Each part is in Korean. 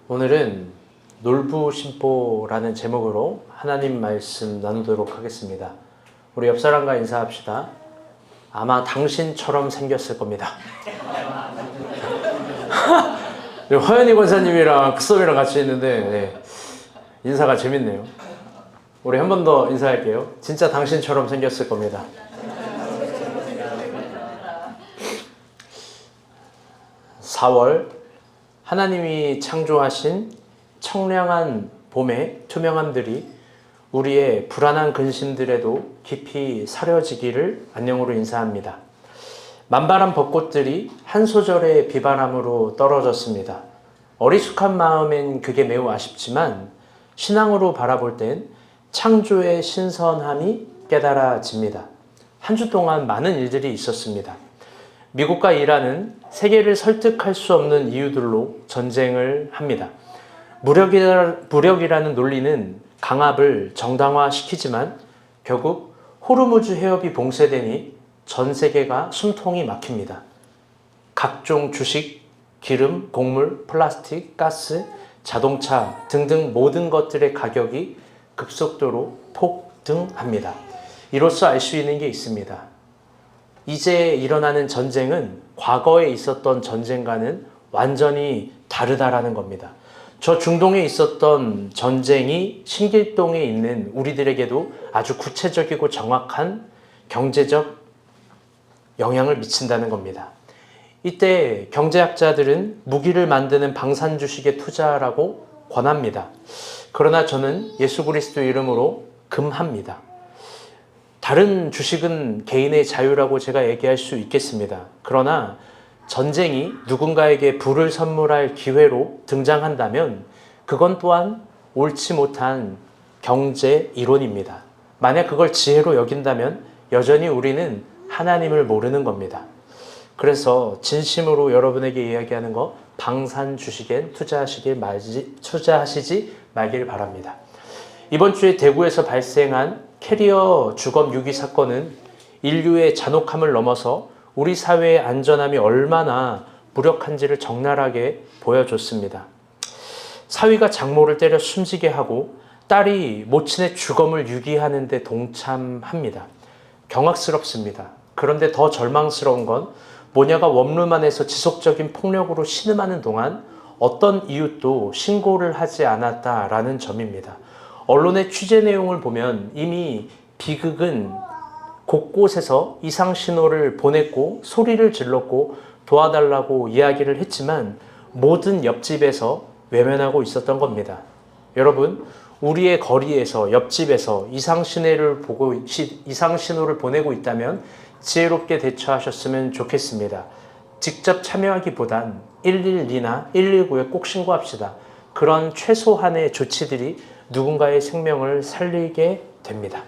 오늘은 놀부심보라는 제목으로 하나님 말씀 나누도록 하겠습니다. 우리 옆 사람과 인사합시다. 아마 당신처럼 생겼을 겁니다. 허연희 권사님이랑 크섭이랑 같이 있는데 인사가 재밌네요. 우리 한 번 더 인사할게요. 진짜 당신처럼 생겼을 겁니다. (4월) 하나님이 창조하신 청량한 봄의 투명함들이 우리의 불안한 근심들에도 깊이 사려지기를 안녕으로 인사합니다. 만발한 벚꽃들이 한 소절의 비바람으로 떨어졌습니다. 어리숙한 마음엔 그게 매우 아쉽지만 신앙으로 바라볼 땐 창조의 신선함이 깨달아집니다. 한 주 동안 많은 일들이 있었습니다. 미국과 이란은 세계를 설득할 수 없는 이유들로 전쟁을 합니다. 무력이라는 논리는 강압을 정당화시키지만 결국 호르무즈 해협이 봉쇄되니 전 세계가 숨통이 막힙니다. 각종 주식, 기름, 곡물, 플라스틱, 가스, 자동차 등등 모든 것들의 가격이 급속도로 폭등합니다. 이로써 알 수 있는 게 있습니다. 이제 일어나는 전쟁은 과거에 있었던 전쟁과는 완전히 다르다라는 겁니다. 저 중동에 있었던 전쟁이 신길동에 있는 우리들에게도 아주 구체적이고 정확한 경제적 영향을 미친다는 겁니다. 이때 경제학자들은 무기를 만드는 방산 주식에 투자라고 권합니다. 그러나 저는 예수 그리스도 이름으로 금합니다. 다른 주식은 개인의 자유라고 제가 얘기할 수 있겠습니다. 그러나 전쟁이 누군가에게 부를 선물할 기회로 등장한다면 그건 또한 옳지 못한 경제 이론입니다. 만약 그걸 지혜로 여긴다면 여전히 우리는 하나님을 모르는 겁니다. 그래서 진심으로 여러분에게 이야기하는 거, 방산 주식엔 투자하시지 말길 바랍니다. 이번 주에 대구에서 발생한 캐리어 주검 유기 사건은 인류의 잔혹함을 넘어서 우리 사회의 안전함이 얼마나 무력한지를 적나라하게 보여줬습니다. 사위가 장모를 때려 숨지게 하고 딸이 모친의 주검을 유기하는 데 동참합니다. 경악스럽습니다. 그런데 더 절망스러운 건 모녀가 원룸 안에서 지속적인 폭력으로 신음하는 동안 어떤 이웃도 신고를 하지 않았다라는 점입니다. 언론의 취재 내용을 보면 이미 비극은 곳곳에서 이상신호를 보냈고 소리를 질렀고 도와달라고 이야기를 했지만 모든 옆집에서 외면하고 있었던 겁니다. 여러분, 우리의 거리에서 옆집에서 이상신호를 보내고 있다면 지혜롭게 대처하셨으면 좋겠습니다. 직접 참여하기보단 112나 119에 꼭 신고합시다. 그런 최소한의 조치들이 누군가의 생명을 살리게 됩니다.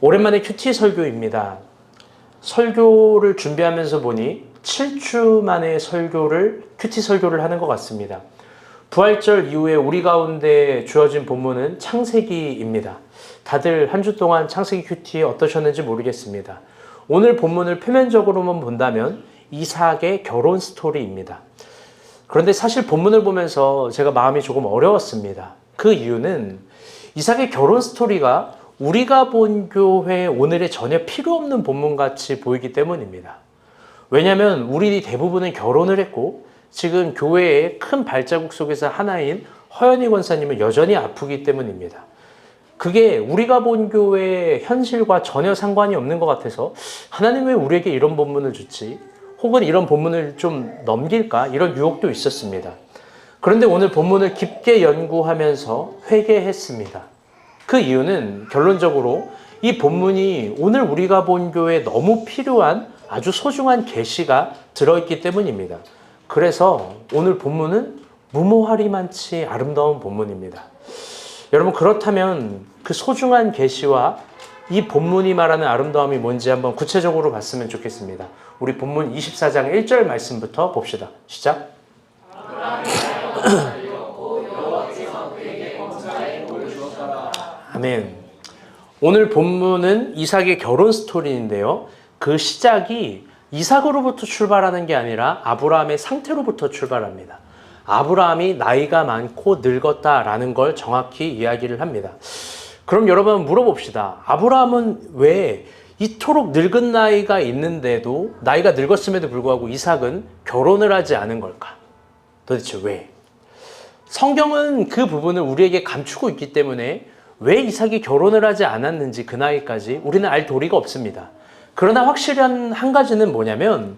오랜만에 큐티 설교입니다. 설교를 준비하면서 보니 7주 만에 큐티 설교를 하는 것 같습니다. 부활절 이후에 우리 가운데 주어진 본문은 창세기입니다. 다들 한 주 동안 창세기 큐티 어떠셨는지 모르겠습니다. 오늘 본문을 표면적으로만 본다면 이삭의 결혼 스토리입니다. 그런데 사실 본문을 보면서 제가 마음이 조금 어려웠습니다. 그 이유는 이삭의 결혼 스토리가 우리가 본 교회 오늘에 전혀 필요 없는 본문같이 보이기 때문입니다. 왜냐하면 우리 대부분은 결혼을 했고 지금 교회의 큰 발자국 속에서 하나인 허연희 권사님은 여전히 아프기 때문입니다. 그게 우리가 본 교회의 현실과 전혀 상관이 없는 것 같아서 하나님 왜 우리에게 이런 본문을 주지? 혹은 이런 본문을 좀 넘길까? 이런 유혹도 있었습니다. 그런데 오늘 본문을 깊게 연구하면서 회개했습니다. 그 이유는 결론적으로 이 본문이 오늘 우리가 본 교회에 너무 필요한 아주 소중한 계시가 들어있기 때문입니다. 그래서 오늘 본문은 무모하리만치 아름다운 본문입니다. 여러분, 그렇다면 그 소중한 계시와 이 본문이 말하는 아름다움이 뭔지 한번 구체적으로 봤으면 좋겠습니다. 우리 본문 24장 1절 말씀부터 봅시다. 시작. 아멘. 오늘 본문은 이삭의 결혼 스토리인데요. 그 시작이 이삭으로부터 출발하는 게 아니라 아브라함의 상태로부터 출발합니다. 아브라함이 나이가 많고 늙었다라는 걸 정확히 이야기를 합니다. 그럼 여러분 물어봅시다. 아브라함은 왜 이토록 늙은 나이가 있는데도, 나이가 늙었음에도 불구하고 이삭은 결혼을 하지 않은 걸까? 도대체 왜? 성경은 그 부분을 우리에게 감추고 있기 때문에 왜 이삭이 결혼을 하지 않았는지 그 나이까지 우리는 알 도리가 없습니다. 그러나 확실한 한 가지는 뭐냐면,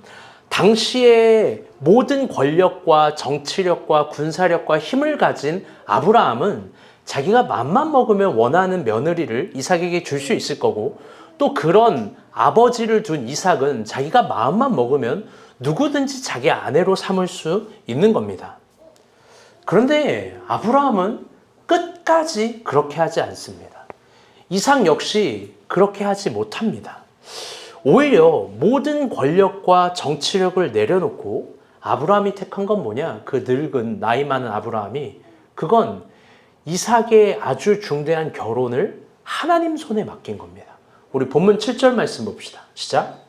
당시에 모든 권력과 정치력과 군사력과 힘을 가진 아브라함은 자기가 맘만 먹으면 원하는 며느리를 이삭에게 줄 수 있을 거고, 또 그런 아버지를 둔 이삭은 자기가 마음만 먹으면 누구든지 자기 아내로 삼을 수 있는 겁니다. 그런데 아브라함은 끝까지 그렇게 하지 않습니다. 이삭 역시 그렇게 하지 못합니다. 오히려 모든 권력과 정치력을 내려놓고 아브라함이 택한 건 뭐냐? 그 늙은 나이 많은 아브라함이, 그건 이삭의 아주 중대한 결혼을 하나님 손에 맡긴 겁니다. 우리 본문 7절 말씀 봅시다. 시작.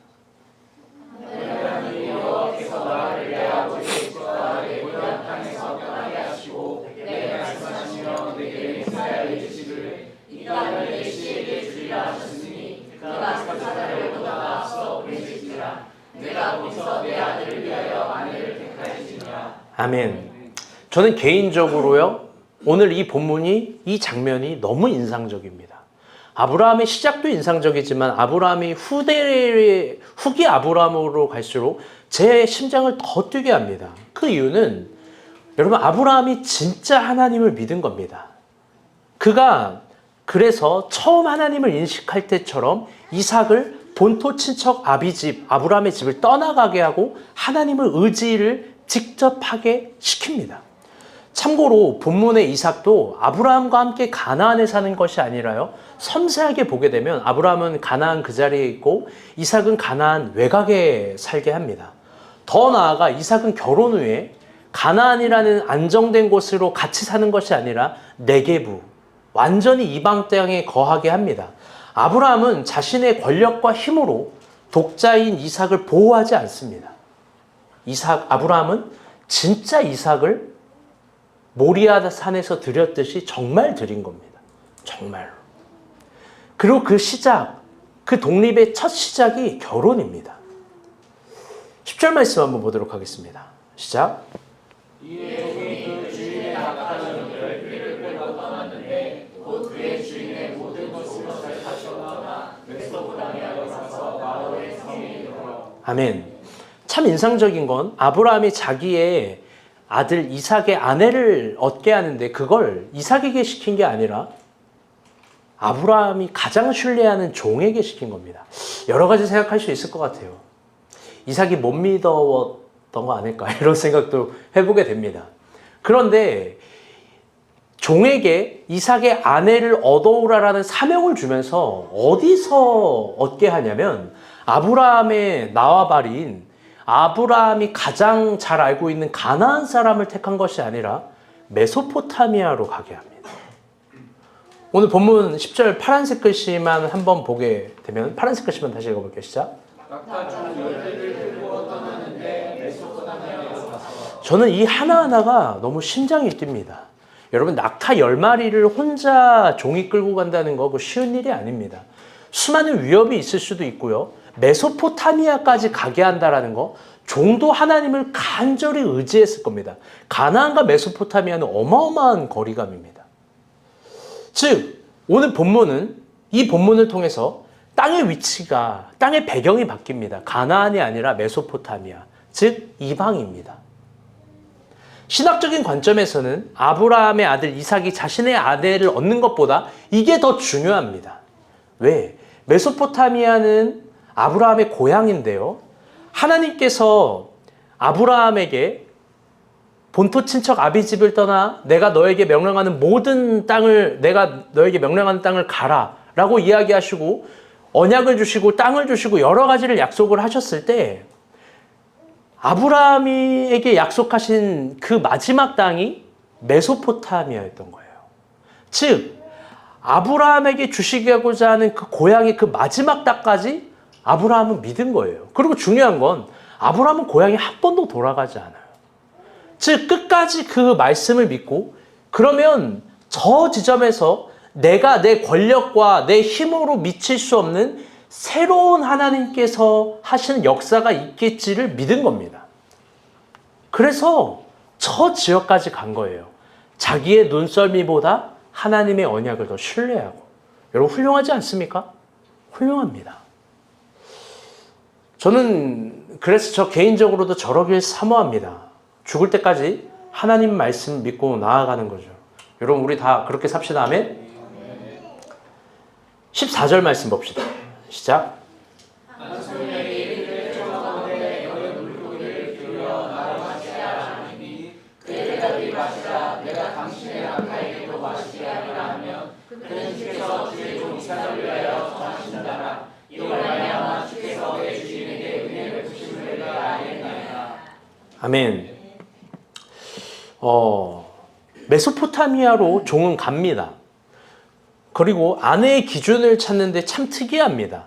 아멘. 저는 개인적으로요, 오늘 이 본문이, 이 장면이 너무 인상적입니다. 아브라함의 시작도 인상적이지만 아브라함이 후기 아브라함으로 갈수록 제 심장을 더 뛰게 합니다. 그 이유는 여러분, 아브라함이 진짜 하나님을 믿은 겁니다. 그가 그래서 처음 하나님을 인식할 때처럼 이삭을 본토 친척 아비집, 아브라함의 집을 떠나가게 하고 하나님을 의지를 직접 하게 시킵니다. 참고로 본문의 이삭도 아브라함과 함께 가나안에 사는 것이 아니라요, 섬세하게 보게 되면 아브라함은 가나안 그 자리에 있고 이삭은 가나안 외곽에 살게 합니다. 더 나아가 이삭은 결혼 후에 가나안이라는 안정된 곳으로 같이 사는 것이 아니라 네게부, 완전히 이방 땅에 거하게 합니다. 아브라함은 자신의 권력과 힘으로 독자인 이삭을 보호하지 않습니다. 아브라함은 진짜 이삭을 모리아 산에서 드렸듯이 정말 드린 겁니다. 정말로. 그리고 그 시작, 그 독립의 첫 시작이 결혼입니다. 10절 말씀 한번 보도록 하겠습니다. 시작. 이에 그 주인의 낙타는 열비를 끌고 떠났는데 곧 그의 주인의 모든 것을 가져다가 메소포타미아로 가서 마로의 성에 이르러. 아멘. 참 인상적인 건 아브라함이 자기의 아들 이삭의 아내를 얻게 하는데 그걸 이삭에게 시킨 게 아니라 아브라함이 가장 신뢰하는 종에게 시킨 겁니다. 여러 가지 생각할 수 있을 것 같아요. 이삭이 못 믿었던 거 아닐까, 이런 생각도 해보게 됩니다. 그런데 종에게 이삭의 아내를 얻어오라라는 사명을 주면서 어디서 얻게 하냐면, 아브라함의 나와바리인 아브라함이 가장 잘 알고 있는 가나안 사람을 택한 것이 아니라 메소포타미아로 가게 합니다. 오늘 본문 10절 파란색 글씨만 한번 보게 되면, 파란색 글씨만 다시 읽어볼게요. 시작. 저는 이 하나하나가 너무 심장이 뜁니다. 여러분, 낙타 10마리를 혼자 종이 끌고 간다는 거 쉬운 일이 아닙니다. 수많은 위협이 있을 수도 있고요, 메소포타미아까지 가게 한다라는 거, 종도 하나님을 간절히 의지했을 겁니다. 가나안과 메소포타미아는 어마어마한 거리감입니다. 즉, 오늘 본문은, 이 본문을 통해서 땅의 위치가, 땅의 배경이 바뀝니다. 가나안이 아니라 메소포타미아, 즉 이방입니다. 신학적인 관점에서는 아브라함의 아들 이삭이 자신의 아내를 얻는 것보다 이게 더 중요합니다. 왜? 메소포타미아는 아브라함의 고향인데요, 하나님께서 아브라함에게 본토 친척 아비집을 떠나 내가 너에게 명령하는 모든 땅을, 내가 너에게 명령하는 땅을 가라 라고 이야기하시고 언약을 주시고 땅을 주시고 여러 가지를 약속을 하셨을 때, 아브라함에게 약속하신 그 마지막 땅이 메소포타미아였던 거예요. 즉, 아브라함에게 주시고자 하는 그 고향의 그 마지막 땅까지 아브라함은 믿은 거예요. 그리고 중요한 건 아브라함은 고향에 한 번도 돌아가지 않아요. 즉 끝까지 그 말씀을 믿고 그러면 저 지점에서 내가 내 권력과 내 힘으로 미칠 수 없는 새로운 하나님께서 하시는 역사가 있겠지를 믿은 겁니다. 그래서 저 지역까지 간 거예요. 자기의 눈썰미보다 하나님의 언약을 더 신뢰하고. 여러분 훌륭하지 않습니까? 훌륭합니다. 저는 그래서 저 개인적으로도 저러길 사모합니다. 죽을 때까지 하나님 말씀 믿고 나아가는 거죠. 여러분 우리 다 그렇게 삽시다. 아멘. 14절 말씀 봅시다. 시작. 아멘. 메소포타미아로 종은 갑니다. 그리고 아내의 기준을 찾는데 참 특이합니다.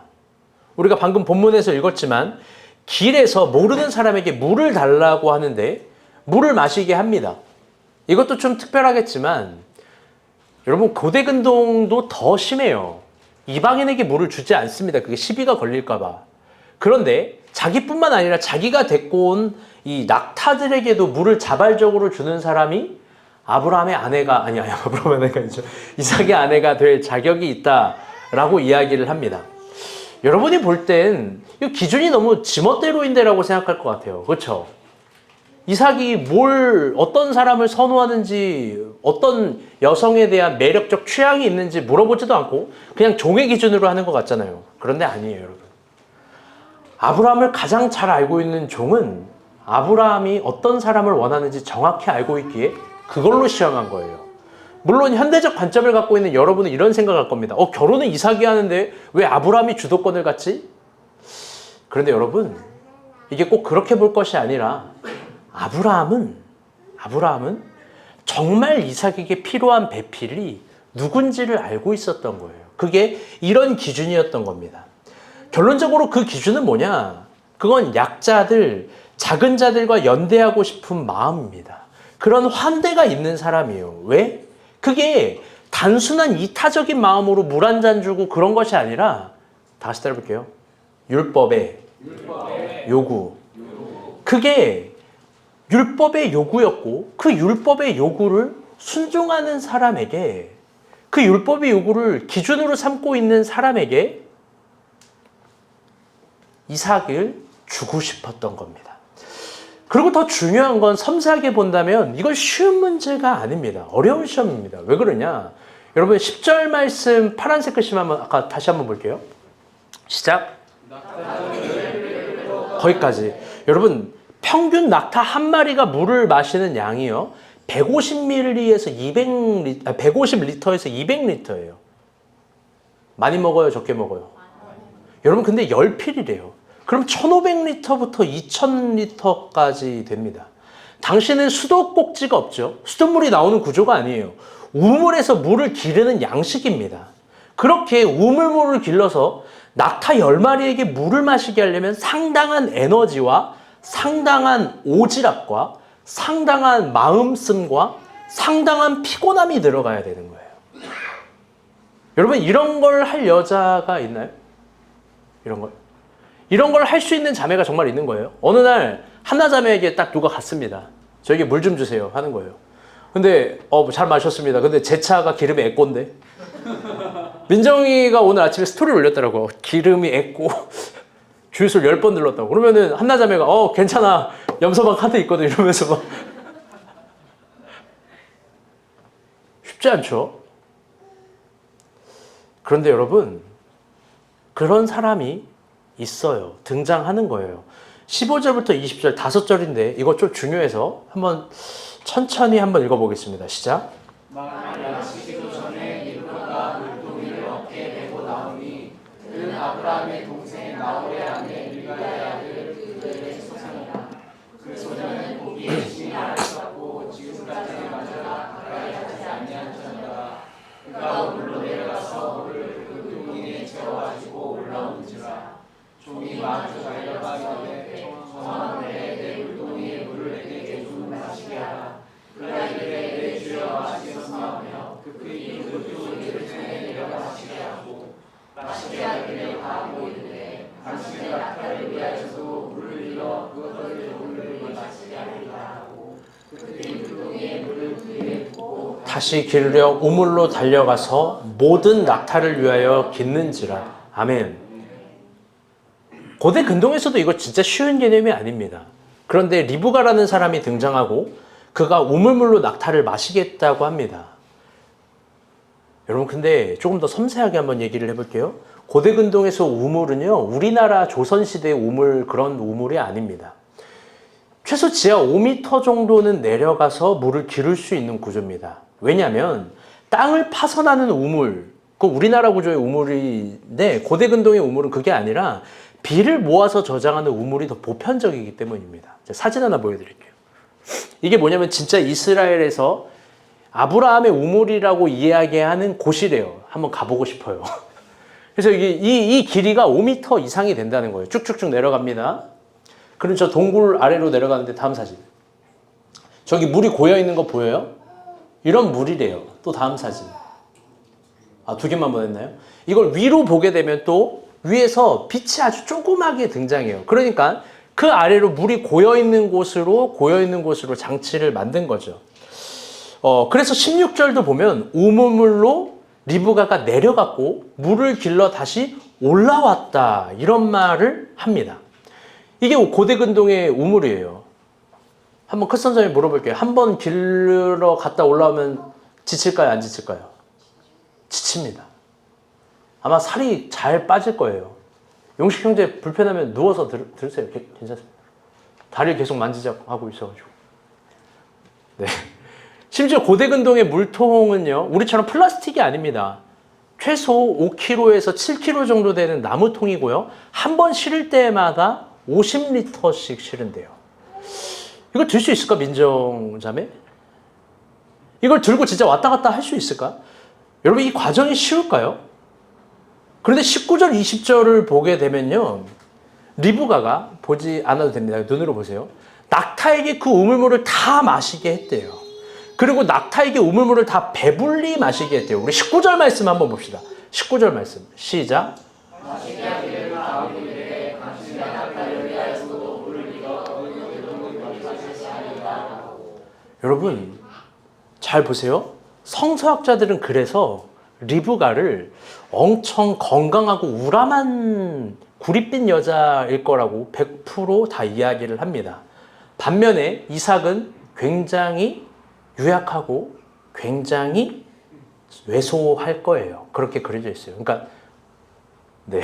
우리가 방금 본문에서 읽었지만 길에서 모르는 사람에게 물을 달라고 하는데 물을 마시게 합니다. 이것도 좀 특별하겠지만 여러분 고대근동도 더 심해요. 이방인에게 물을 주지 않습니다. 그게 시비가 걸릴까 봐. 그런데 자기뿐만 아니라 자기가 데리고 온 이 낙타들에게도 물을 자발적으로 주는 사람이 아브라함의 아내가 아브라함의 아내가 아니죠. 이삭의 아내가 될 자격이 있다라고 이야기를 합니다. 여러분이 볼 땐 이 기준이 너무 지멋대로인데라고 생각할 것 같아요. 그렇죠? 이삭이 어떤 사람을 선호하는지, 어떤 여성에 대한 매력적 취향이 있는지 물어보지도 않고 그냥 종의 기준으로 하는 것 같잖아요. 그런데 아니에요, 여러분. 아브라함을 가장 잘 알고 있는 종은 아브라함이 어떤 사람을 원하는지 정확히 알고 있기에 그걸로 시험한 거예요. 물론 현대적 관점을 갖고 있는 여러분은 이런 생각을 할 겁니다. 결혼은 이삭이 하는데 왜 아브라함이 주도권을 갖지? 그런데 여러분, 이게 꼭 그렇게 볼 것이 아니라 아브라함은 정말 이삭에게 필요한 배필이 누군지를 알고 있었던 거예요. 그게 이런 기준이었던 겁니다. 결론적으로 그 기준은 뭐냐? 그건 약자들, 작은 자들과 연대하고 싶은 마음입니다. 그런 환대가 있는 사람이에요. 왜? 그게 단순한 이타적인 마음으로 물 한 잔 주고 그런 것이 아니라 다시 따라볼게요. 율법의 요구. 그게 율법의 요구였고 그 율법의 요구를 순종하는 사람에게 그 율법의 요구를 기준으로 삼고 있는 사람에게 이삭을 주고 싶었던 겁니다. 그리고 더 중요한 건 섬세하게 본다면 이건 쉬운 문제가 아닙니다. 어려운 시험입니다. 왜 그러냐? 여러분 10절 말씀 파란색 글씨 아까 다시 한번 볼게요. 시작. 거기까지. 여러분 평균 낙타 한 마리가 물을 마시는 양이요 150ml에서 150리터에서 200리터예요. 많이 먹어요, 적게 먹어요? 여러분 근데 10필이래요. 그럼 1500리터부터 2000리터까지 됩니다. 당신은 수도꼭지가 없죠. 수돗물이 나오는 구조가 아니에요. 우물에서 물을 기르는 양식입니다. 그렇게 우물물을 길러서 낙타 10마리에게 물을 마시게 하려면 상당한 에너지와 상당한 오지랖과 상당한 마음씀과 상당한 피곤함이 들어가야 되는 거예요. 여러분 이런 걸 할 여자가 있나요? 이런 걸 할 수 있는 자매가 정말 있는 거예요. 어느 날 한나 자매에게 딱 누가 갔습니다. 저에게 물 좀 주세요 하는 거예요. 근데 잘 마셨습니다. 근데 제 차가 기름이 애꼰데. 민정이가 오늘 아침에 스토리를 올렸더라고. 기름이 애꼬 주유소를 10번 들렀다고. 그러면은 한나 자매가 괜찮아 염소방 카드 있거든 이러면서 막 쉽지 않죠. 그런데 여러분 그런 사람이 있어요. 등장하는 거예요. 15절부터 20절 5절인데 이거 좀 중요해서 천천히 한번 읽어보겠습니다. 시작. 마치기도 전에 립과가 물동이를 어깨에 메고 나오니 그는 아브라함의 동생 나홀의 아내 밀가의 아들 그의 소산이라. 그 소녀는 보기에 신이 아름답고 지금까지 만져라 가까이 하지 아니한 자니라. 그가 우물로 내려가서 물을 그 동이에 채워가지고 올라온지라. 종이 마주 달려가기 전에 정한 후에 내 물동이에 물을 내게 좀 마시게 하라. 다시 기르려 우물로 달려가서 모든 낙타를 위하여 깃는지라. 아멘. 고대 근동에서도 이거 진짜 쉬운 개념이 아닙니다. 그런데 리브가라는 사람이 등장하고 그가 우물물로 낙타를 마시겠다고 합니다. 여러분, 근데 조금 더 섬세하게 한번 얘기를 해볼게요. 고대 근동에서 우물은요, 우리나라 조선시대의 우물, 그런 우물이 아닙니다. 최소 지하 5m 정도는 내려가서 물을 기를 수 있는 구조입니다. 왜냐하면 땅을 파서 나는 우물, 그 우리나라 구조의 우물인데 고대 근동의 우물은 그게 아니라 비를 모아서 저장하는 우물이 더 보편적이기 때문입니다. 사진 하나 보여드릴게요. 이게 뭐냐면 진짜 이스라엘에서 아브라함의 우물이라고 이야기하는 곳이래요. 한번 가보고 싶어요. 그래서 이 길이가 5m 이상이 된다는 거예요. 쭉쭉쭉 내려갑니다. 그럼 저 동굴 아래로 내려가는데 다음 사진. 저기 물이 고여 있는 거 보여요? 이런 물이래요. 또 다음 사진. 아, 2개만 보냈나요? 이걸 위로 보게 되면 또 위에서 빛이 아주 조그맣게 등장해요. 그러니까 그 아래로 물이 고여 있는 곳으로 장치를 만든 거죠. 그래서 16절도 보면 우물물로 리브가가 내려갔고 물을 길러 다시 올라왔다, 이런 말을 합니다. 이게 고대 근동의 우물이에요. 한번 큰 선생님 물어볼게요. 한번 길러 갔다 올라오면 지칠까요? 안 지칠까요? 지칩니다. 아마 살이 잘 빠질 거예요. 용식 형제 불편하면 누워서 들으세요. 괜찮습니다. 다리를 계속 만지자고 하고 있어가지고. 네. 심지어 고대 근동의 물통은요, 우리처럼 플라스틱이 아닙니다. 최소 5kg에서 7kg 정도 되는 나무통이고요. 한 번 실을 때마다 50리터씩 실은대요. 이걸 들 수 있을까, 민정자매? 이걸 들고 진짜 왔다 갔다 할 수 있을까? 여러분, 이 과정이 쉬울까요? 그런데 19절, 20절을 보게 되면요, 리브가가, 보지 않아도 됩니다. 눈으로 보세요. 낙타에게 그 우물물을 다 마시게 했대요. 그리고 낙타에게 우물물을 다 배불리 마시게 했대요. 우리 19절 말씀 한번 봅시다. 19절 말씀 시작. 여러분 잘 보세요. 성서학자들은 그래서 리브가를 엄청 건강하고 우람한 구릿빛 여자일 거라고 100% 다 이야기를 합니다. 반면에 이삭은 굉장히 유약하고 굉장히 왜소할 거예요. 그렇게 그려져 있어요. 그러니까 네.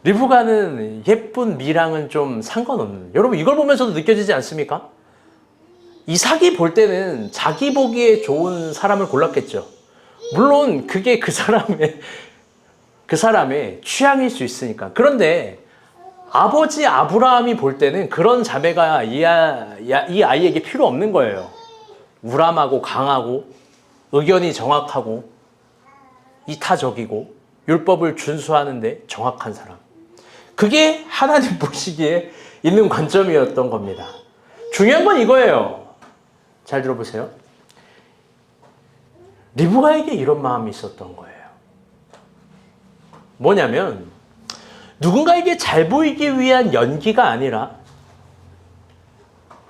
리브가는 예쁜 미랑은 좀 상관없는. 여러분 이걸 보면서도 느껴지지 않습니까? 이삭이 볼 때는 자기 보기에 좋은 사람을 골랐겠죠. 물론 그게 그 사람의 취향일 수 있으니까. 그런데 아버지 아브라함이 볼 때는 그런 자매가 이 아이에게 필요 없는 거예요. 우람하고 강하고 의견이 정확하고 이타적이고 율법을 준수하는데 정확한 사람. 그게 하나님 보시기에 있는 관점이었던 겁니다. 중요한 건 이거예요. 잘 들어보세요. 리브가에게 이런 마음이 있었던 거예요. 뭐냐면 누군가에게 잘 보이기 위한 연기가 아니라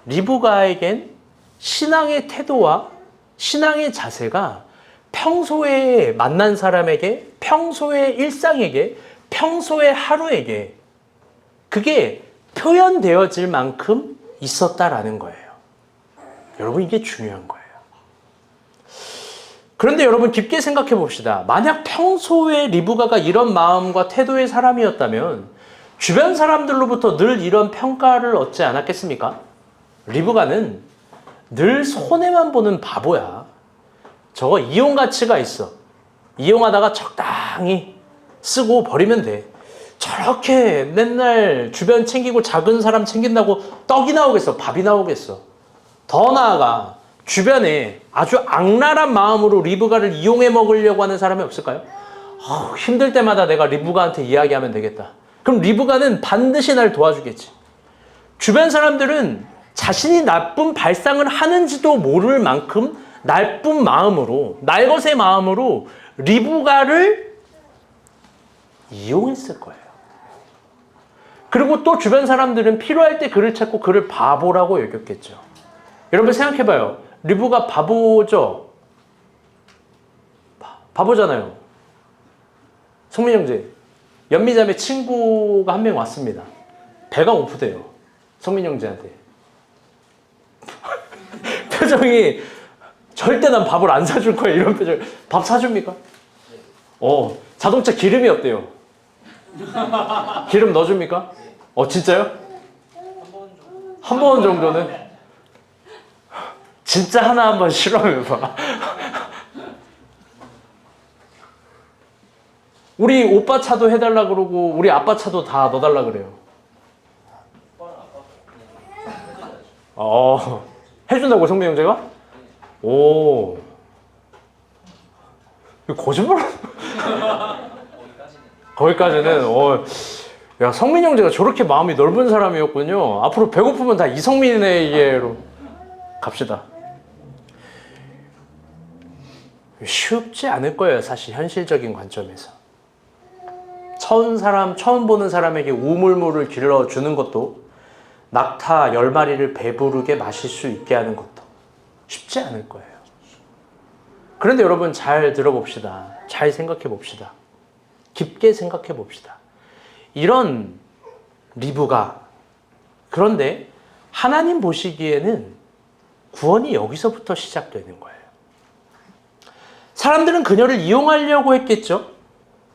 리브가에겐 신앙의 태도와 신앙의 자세가 평소에 만난 사람에게, 평소의 일상에게, 평소의 하루에게 그게 표현되어질 만큼 있었다라는 거예요. 여러분 이게 중요한 거예요. 그런데 여러분 깊게 생각해 봅시다. 만약 평소에 리브가가 이런 마음과 태도의 사람이었다면 주변 사람들로부터 늘 이런 평가를 얻지 않았겠습니까? 리브가는 늘 손해만 보는 바보야. 저거 이용 가치가 있어. 이용하다가 적당히 쓰고 버리면 돼. 저렇게 맨날 주변 챙기고 작은 사람 챙긴다고 떡이 나오겠어? 밥이 나오겠어? 더 나아가 주변에 아주 악랄한 마음으로 리브가를 이용해 먹으려고 하는 사람이 없을까요? 힘들 때마다 내가 리브가한테 이야기하면 되겠다. 그럼 리브가는 반드시 날 도와주겠지. 주변 사람들은 자신이 나쁜 발상을 하는지도 모를 만큼 나쁜 마음으로, 날것의 마음으로 리브가를 이용했을 거예요. 그리고 또 주변 사람들은 필요할 때 그를 찾고 그를 바보라고 여겼겠죠. 여러분 생각해봐요. 리브가 바보죠? 바보잖아요. 성민 형제, 연미자매 친구가 한 명 왔습니다. 배가 고프대요. 성민 형제한테. 표정이 절대 난 밥을 안 사줄 거야 이런 표정. 밥 사줍니까? 자동차 기름이 없대요. 기름 넣어줍니까? 진짜요? 한 번 정도는? 진짜 하나 한번 실험해봐. 우리 오빠 차도 해달라 그러고 우리 아빠 차도 다 넣어달라 그래요. 해준다고 성민 형제가? 오, 거짓말? 거기까지는 야 성민 형제가 저렇게 마음이 넓은 사람이었군요. 앞으로 배고프면 다 이성민에게로 갑시다. 쉽지 않을 거예요, 사실 현실적인 관점에서. 처음 보는 사람에게 우물물을 길러주는 것도 낙타 10마리를 배부르게 마실 수 있게 하는 것도 쉽지 않을 거예요. 그런데 여러분 잘 들어봅시다. 잘 생각해 봅시다. 깊게 생각해 봅시다. 이런 리브가, 그런데 하나님 보시기에는 구원이 여기서부터 시작되는 거예요. 사람들은 그녀를 이용하려고 했겠죠.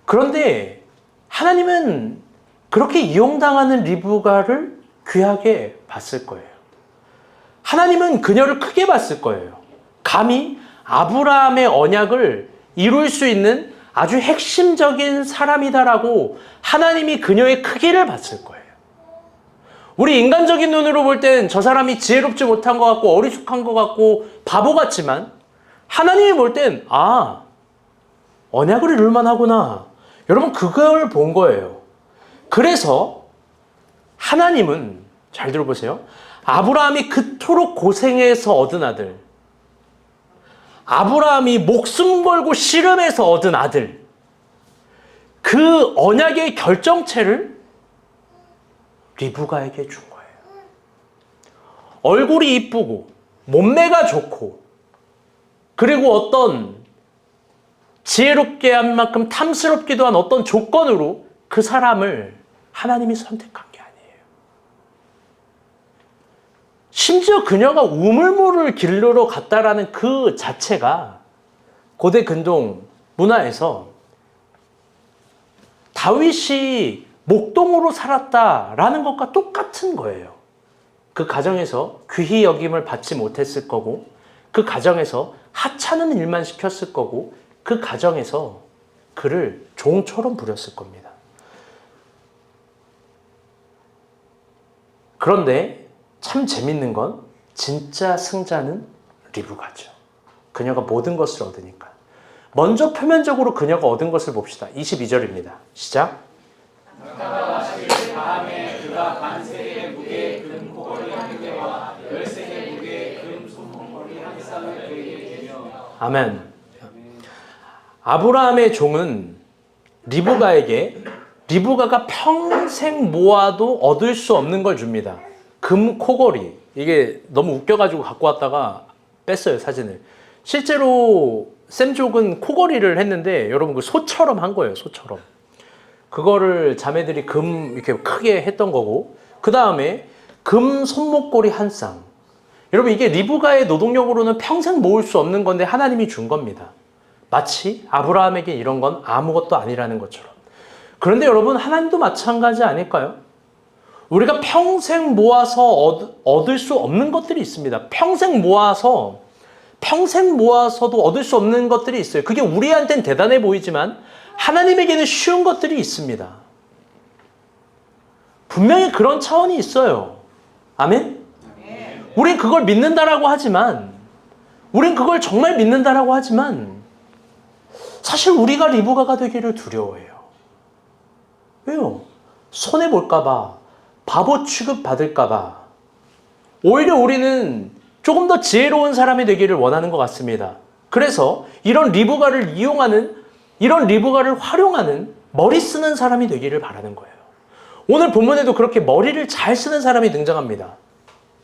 그런데 하나님은 그렇게 이용당하는 리브가를 귀하게 봤을 거예요. 하나님은 그녀를 크게 봤을 거예요. 감히 아브라함의 언약을 이룰 수 있는 아주 핵심적인 사람이다라고 하나님이 그녀의 크기를 봤을 거예요. 우리 인간적인 눈으로 볼 땐 저 사람이 지혜롭지 못한 것 같고 어리숙한 것 같고 바보 같지만 하나님이 볼 땐 언약을 이룰 만하구나. 여러분 그걸 본 거예요. 그래서 하나님은 잘 들어보세요. 아브라함이 그토록 고생해서 얻은 아들, 아브라함이 목숨 걸고 씨름해서 얻은 아들, 그 언약의 결정체를 리브가에게 준 거예요. 얼굴이 이쁘고 몸매가 좋고 그리고 어떤 지혜롭게 한 만큼 탐스럽기도 한 어떤 조건으로 그 사람을 하나님이 선택한 게 아니에요. 심지어 그녀가 우물물을 길르러 갔다라는 그 자체가 고대 근동 문화에서 다윗이 목동으로 살았다라는 것과 똑같은 거예요. 그 가정에서 귀히 여김을 받지 못했을 거고, 그 가정에서 하찮은 일만 시켰을 거고, 그 가정에서 그를 종처럼 부렸을 겁니다. 그런데 참 재밌는 건 진짜 승자는 리브가죠. 그녀가 모든 것을 얻으니까. 먼저 표면적으로 그녀가 얻은 것을 봅시다. 22절입니다. 시작. 다음에 그가 반세의 무게 금 고거리 한 개와 13개 무게 금 손목걸이 한 쌍을 그에게 주며. 아멘. 아브라함의 종은 리브가가 평생 모아도 얻을 수 없는 걸 줍니다. 금 코걸이. 이게 너무 웃겨가지고 갖고 왔다가 뺐어요, 사진을. 실제로 샘족은 코걸이를 했는데 여러분 그 소처럼 한 거예요, 소처럼. 그거를 자매들이 금 이렇게 크게 했던 거고, 그 다음에 금 손목걸이 한 쌍. 여러분 이게 리브가의 노동력으로는 평생 모을 수 없는 건데 하나님이 준 겁니다. 마치 아브라함에게 이런 건 아무것도 아니라는 것처럼. 그런데 여러분 하나님도 마찬가지 아닐까요? 우리가 평생 모아서 얻을 수 없는 것들이 있습니다. 평생 모아서도 얻을 수 없는 것들이 있어요. 그게 우리한테는 대단해 보이지만 하나님에게는 쉬운 것들이 있습니다. 분명히 그런 차원이 있어요. 아멘? 우린 그걸 믿는다라고 하지만, 우린 그걸 정말 믿는다라고 하지만 사실 우리가 리브가가 되기를 두려워해요. 왜요? 손해볼까봐, 바보 취급받을까봐. 오히려 우리는 조금 더 지혜로운 사람이 되기를 원하는 것 같습니다. 그래서 이런 리브가를 활용하는 머리 쓰는 사람이 되기를 바라는 거예요. 오늘 본문에도 그렇게 머리를 잘 쓰는 사람이 등장합니다.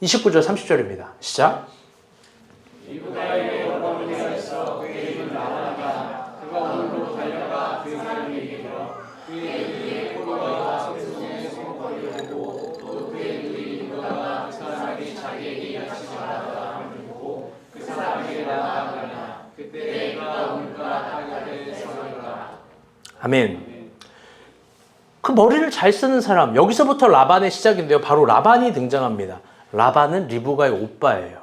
29절 30절입니다. 시작. 아멘. 그 머리를 잘 쓰는 사람, 여기서부터 라반의 시작인데요. 바로 라반이 등장합니다. 라반은 리브가의 오빠예요.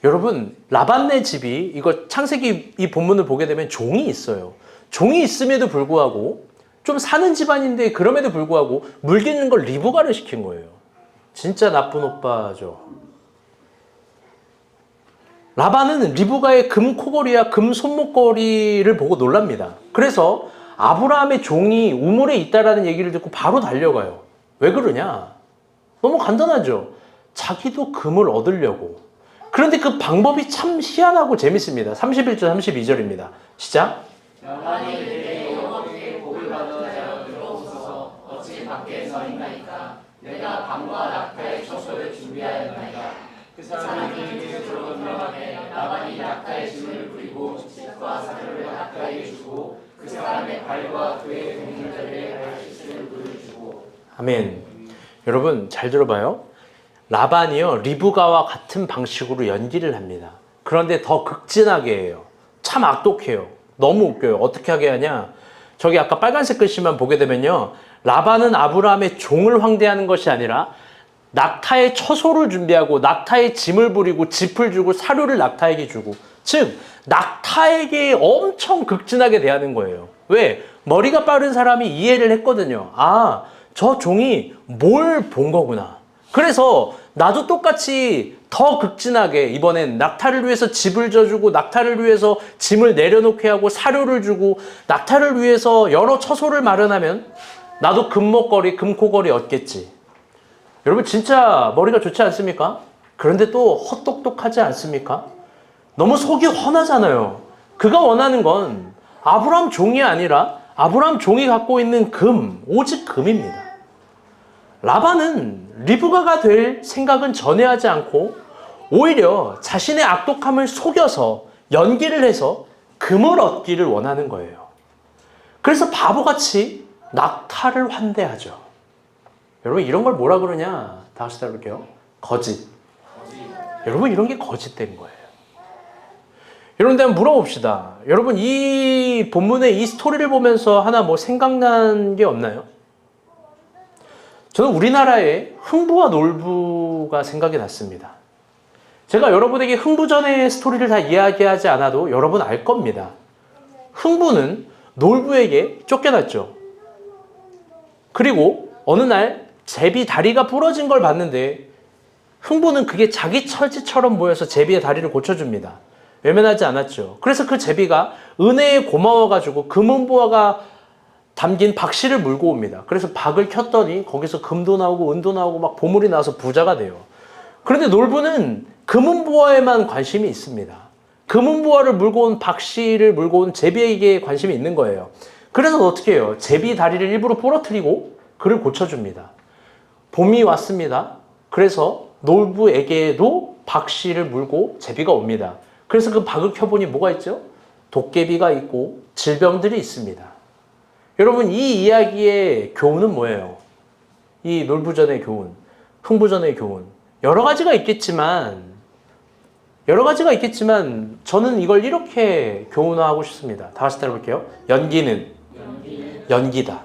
여러분, 라반네 집이, 이거 창세기 이 본문을 보게 되면 종이 있어요. 종이 있음에도 불구하고 좀 사는 집안인데 그럼에도 불구하고 물기는 걸 리브가를 시킨 거예요. 진짜 나쁜 오빠죠. 라반은 리브가의 금 코걸이와 금 손목걸이를 보고 놀랍니다. 그래서 아브라함의 종이 우물에 있다라는 얘기를 듣고 바로 달려가요. 왜 그러냐? 너무 간단하죠. 자기도 금을 얻으려고. 그런데 그 방법이 참 희한하고 재밌습니다. 31절 32절입니다. 시작. 라반이 내게 여호와께 복을 받은 자여 들어오소서 어찌 밖에 서 있나이까 내가 밤과 낙타의 처소를 준비하였나이까 그 사람이 그에게 들어가매 라반이 낙타의 짐을 부리고 칩과 사료를 낙타에게 주고 그 사람의 발과 그의 동물들의 발짓을 물을 주고. 아멘. 여러분 잘 들어봐요. 라반이요 리브가와 같은 방식으로 연기를 합니다. 그런데 더 극진하게 해요. 참 악독해요. 너무 웃겨요. 어떻게 하게 하냐? 저기 아까 빨간색 글씨만 보게 되면요. 라반은 아브라함의 종을 환대하는 것이 아니라 낙타의 처소를 준비하고 낙타의 짐을 부리고 짚을 주고 사료를 낙타에게 주고, 즉 낙타에게 엄청 극진하게 대하는 거예요. 왜? 머리가 빠른 사람이 이해를 했거든요. 아, 저 종이 뭘 본 거구나. 그래서 나도 똑같이 더 극진하게 이번엔 낙타를 위해서 집을 져주고 낙타를 위해서 짐을 내려놓게 하고 사료를 주고 낙타를 위해서 여러 처소를 마련하면 나도 금목걸이 금코걸이 얻겠지. 여러분 진짜 머리가 좋지 않습니까? 그런데 또 헛똑똑하지 않습니까? 너무 속이 훤하잖아요. 그가 원하는 건 아브라함 종이 아니라 아브라함 종이 갖고 있는 금, 오직 금입니다. 라반은 리브가가 될 생각은 전혀 하지 않고 오히려 자신의 악독함을 속여서 연기를 해서 금을 얻기를 원하는 거예요. 그래서 바보같이 낙타를 환대하죠. 여러분 이런 걸 뭐라 그러냐? 다 같이 따라볼게요. 거짓. 여러분 이런 게 거짓된 거예요. 여러분들 한번 물어봅시다. 여러분 이 본문의 이 스토리를 보면서 하나 뭐 생각난 게 없나요? 저는 우리나라의 흥부와 놀부가 생각이 났습니다. 제가 여러분에게 흥부전의 스토리를 다 이야기하지 않아도 여러분 알 겁니다. 흥부는 놀부에게 쫓겨났죠. 그리고 어느 날 제비 다리가 부러진 걸 봤는데 흥부는 그게 자기 처지처럼 보여서 제비의 다리를 고쳐줍니다. 외면하지 않았죠. 그래서 그 제비가 은혜에 고마워가지고 금은보화가 담긴 박씨를 물고 옵니다. 그래서 박을 켰더니 거기서 금도 나오고 은도 나오고 막 보물이 나와서 부자가 돼요. 그런데 놀부는 금은보화에만 관심이 있습니다. 금은보화를 물고 온 박씨를 물고 온 제비에게 관심이 있는 거예요. 그래서 어떻게 해요? 제비 다리를 일부러 부러뜨리고 그를 고쳐줍니다. 봄이 왔습니다. 그래서 놀부에게도 박씨를 물고 제비가 옵니다. 그래서 그 박을 켜보니 뭐가 있죠? 도깨비가 있고 질병들이 있습니다. 여러분 이 이야기의 교훈은 뭐예요? 이 놀부전의 교훈, 흥부전의 교훈 여러 가지가 있겠지만 저는 이걸 이렇게 교훈하고 싶습니다. 다 같이 따라볼게요. 연기는 연기다.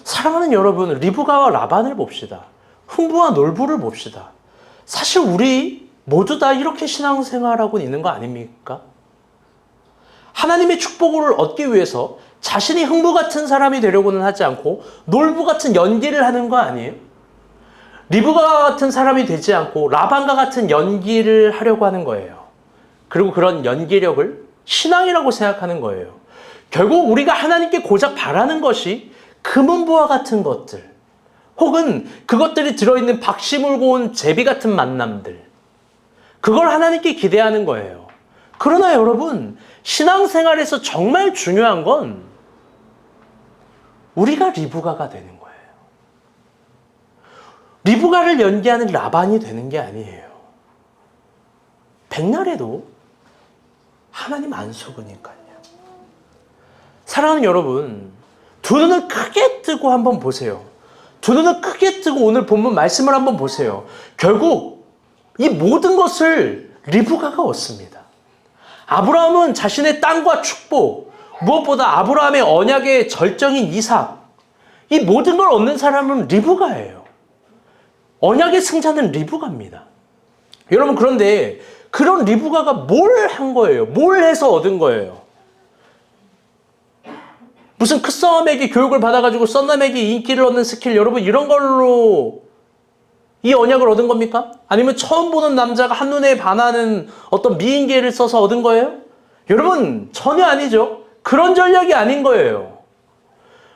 사랑하는 여러분, 리브가와 라반을 봅시다. 흥부와 놀부를 봅시다. 사실 우리 모두 다 이렇게 신앙생활하고 있는 거 아닙니까? 하나님의 축복을 얻기 위해서 자신이 흥부 같은 사람이 되려고는 하지 않고 놀부 같은 연기를 하는 거 아니에요? 리브가 같은 사람이 되지 않고 라반과 같은 연기를 하려고 하는 거예요. 그리고 그런 연기력을 신앙이라고 생각하는 거예요. 결국 우리가 하나님께 고작 바라는 것이 금은보화 같은 것들 혹은 그것들이 들어있는 박씨 물고 온 제비 같은 만남들, 그걸 하나님께 기대하는 거예요. 그러나 여러분, 신앙생활에서 정말 중요한 건 우리가 리브가가 되는 거예요. 리브가를 연기하는 라반이 되는 게 아니에요. 백날에도 하나님 안 속으니까요. 사랑하는 여러분, 두 눈을 크게 뜨고 한번 보세요. 두 눈을 크게 뜨고 오늘 본문 말씀을 한번 보세요. 결국 이 모든 것을 리브가가 얻습니다. 아브라함은 자신의 땅과 축복, 무엇보다 아브라함의 언약의 절정인 이삭, 이 모든 걸 얻는 사람은 리브가예요. 언약의 승자는 리브가입니다. 여러분, 그런데 그런 리브가가 뭘 한 거예요? 뭘 해서 얻은 거예요? 무슨 크썸에게 교육을 받아가지고 썬남에게 인기를 얻는 스킬, 여러분 이런 걸로 이 언약을 얻은 겁니까? 아니면 처음 보는 남자가 한눈에 반하는 어떤 미인계를 써서 얻은 거예요? 여러분, 전혀 아니죠. 그런 전략이 아닌 거예요.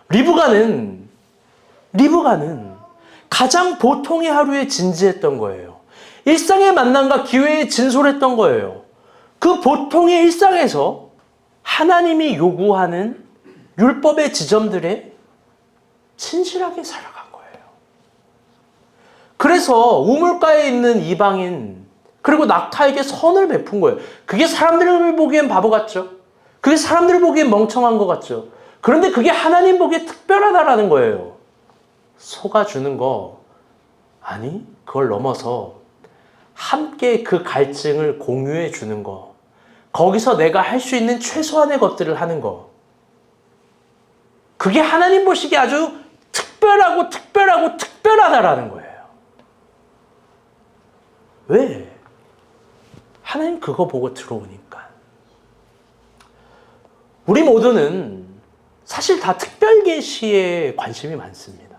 리브가는 가장 보통의 하루에 진지했던 거예요. 일상의 만남과 기회에 진솔했던 거예요. 그 보통의 일상에서 하나님이 요구하는 율법의 지점들에 진실하게 살아간 거예요. 그래서 우물가에 있는 이방인 그리고 낙타에게 선을 베푼 거예요. 그게 사람들 보기엔 바보 같죠? 그게 사람들 보기엔 멍청한 것 같죠? 그런데 그게 하나님 보기에 특별하다라는 거예요. 속아주는 거, 아니 그걸 넘어서 함께 그 갈증을 공유해 주는 거, 거기서 내가 할 수 있는 최소한의 것들을 하는 거, 그게 하나님 보시기에 아주 특별하다라는 거예요. 왜? 하나님 그거 보고 들어오니까. 우리 모두는 사실 다 특별계시에 관심이 많습니다.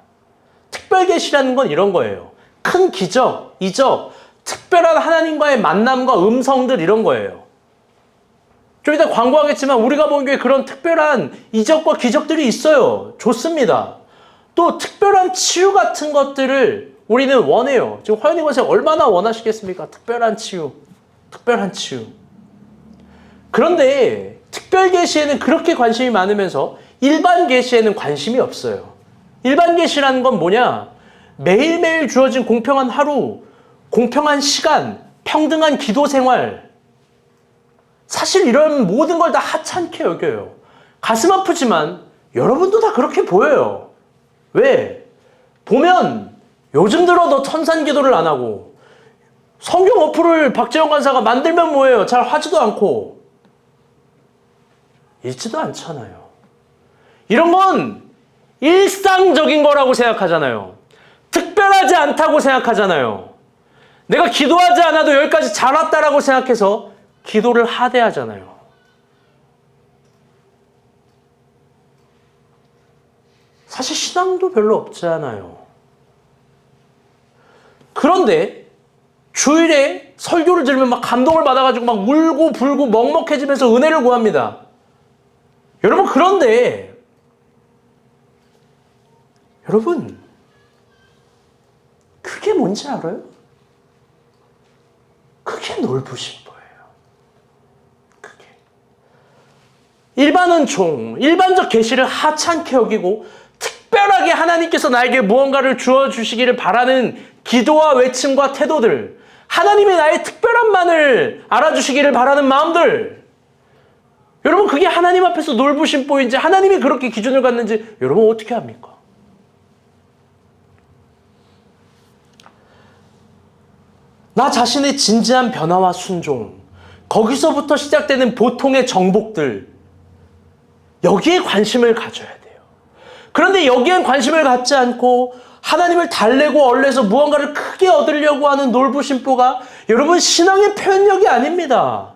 특별계시라는 건 이런 거예요. 큰 기적, 이적, 특별한 하나님과의 만남과 음성들 이런 거예요. 좀 이따 광고하겠지만 우리가 보기에 그런 특별한 이적과 기적들이 있어요. 좋습니다. 또 특별한 치유 같은 것들을 우리는 원해요. 지금 화연이 권사 얼마나 원하시겠습니까? 특별한 치유. 그런데 특별 계시에는 그렇게 관심이 많으면서 일반 계시에는 관심이 없어요. 일반 계시라는 건 뭐냐? 매일매일 주어진 공평한 하루, 공평한 시간, 평등한 기도 생활, 사실 이런 모든 걸 다 하찮게 여겨요. 가슴 아프지만 여러분도 다 그렇게 보여요. 왜? 보면 요즘 들어 너 천산기도를 안 하고 성경 어플을 박재영 간사가 만들면 뭐예요? 잘 하지도 않고 읽지도 않잖아요. 이런 건 일상적인 거라고 생각하잖아요. 특별하지 않다고 생각하잖아요. 내가 기도하지 않아도 여기까지 잘 왔다라고 생각해서 기도를 하대하잖아요. 사실 신앙도 별로 없잖아요. 그런데 주일에 설교를 들으면 막 감동을 받아가지고 막 울고 불고 먹먹해지면서 은혜를 구합니다. 여러분, 그런데 여러분, 그게 뭔지 알아요? 그게 놀부신 거예요. 그게. 일반 은총, 일반적 계시를 하찮게 여기고 특별하게 하나님께서 나에게 무언가를 주어주시기를 바라는 기도와 외침과 태도들, 하나님이 나의 특별함만을 알아주시기를 바라는 마음들, 여러분 그게 하나님 앞에서 놀부심보인지 하나님이 그렇게 기준을 갖는지 여러분 어떻게 합니까? 나 자신의 진지한 변화와 순종, 거기서부터 시작되는 보통의 정복들, 여기에 관심을 가져야 돼요. 그런데 여기엔 관심을 갖지 않고 하나님을 달래고 얼레서 무언가를 크게 얻으려고 하는 놀부심보가 여러분 신앙의 표현력이 아닙니다.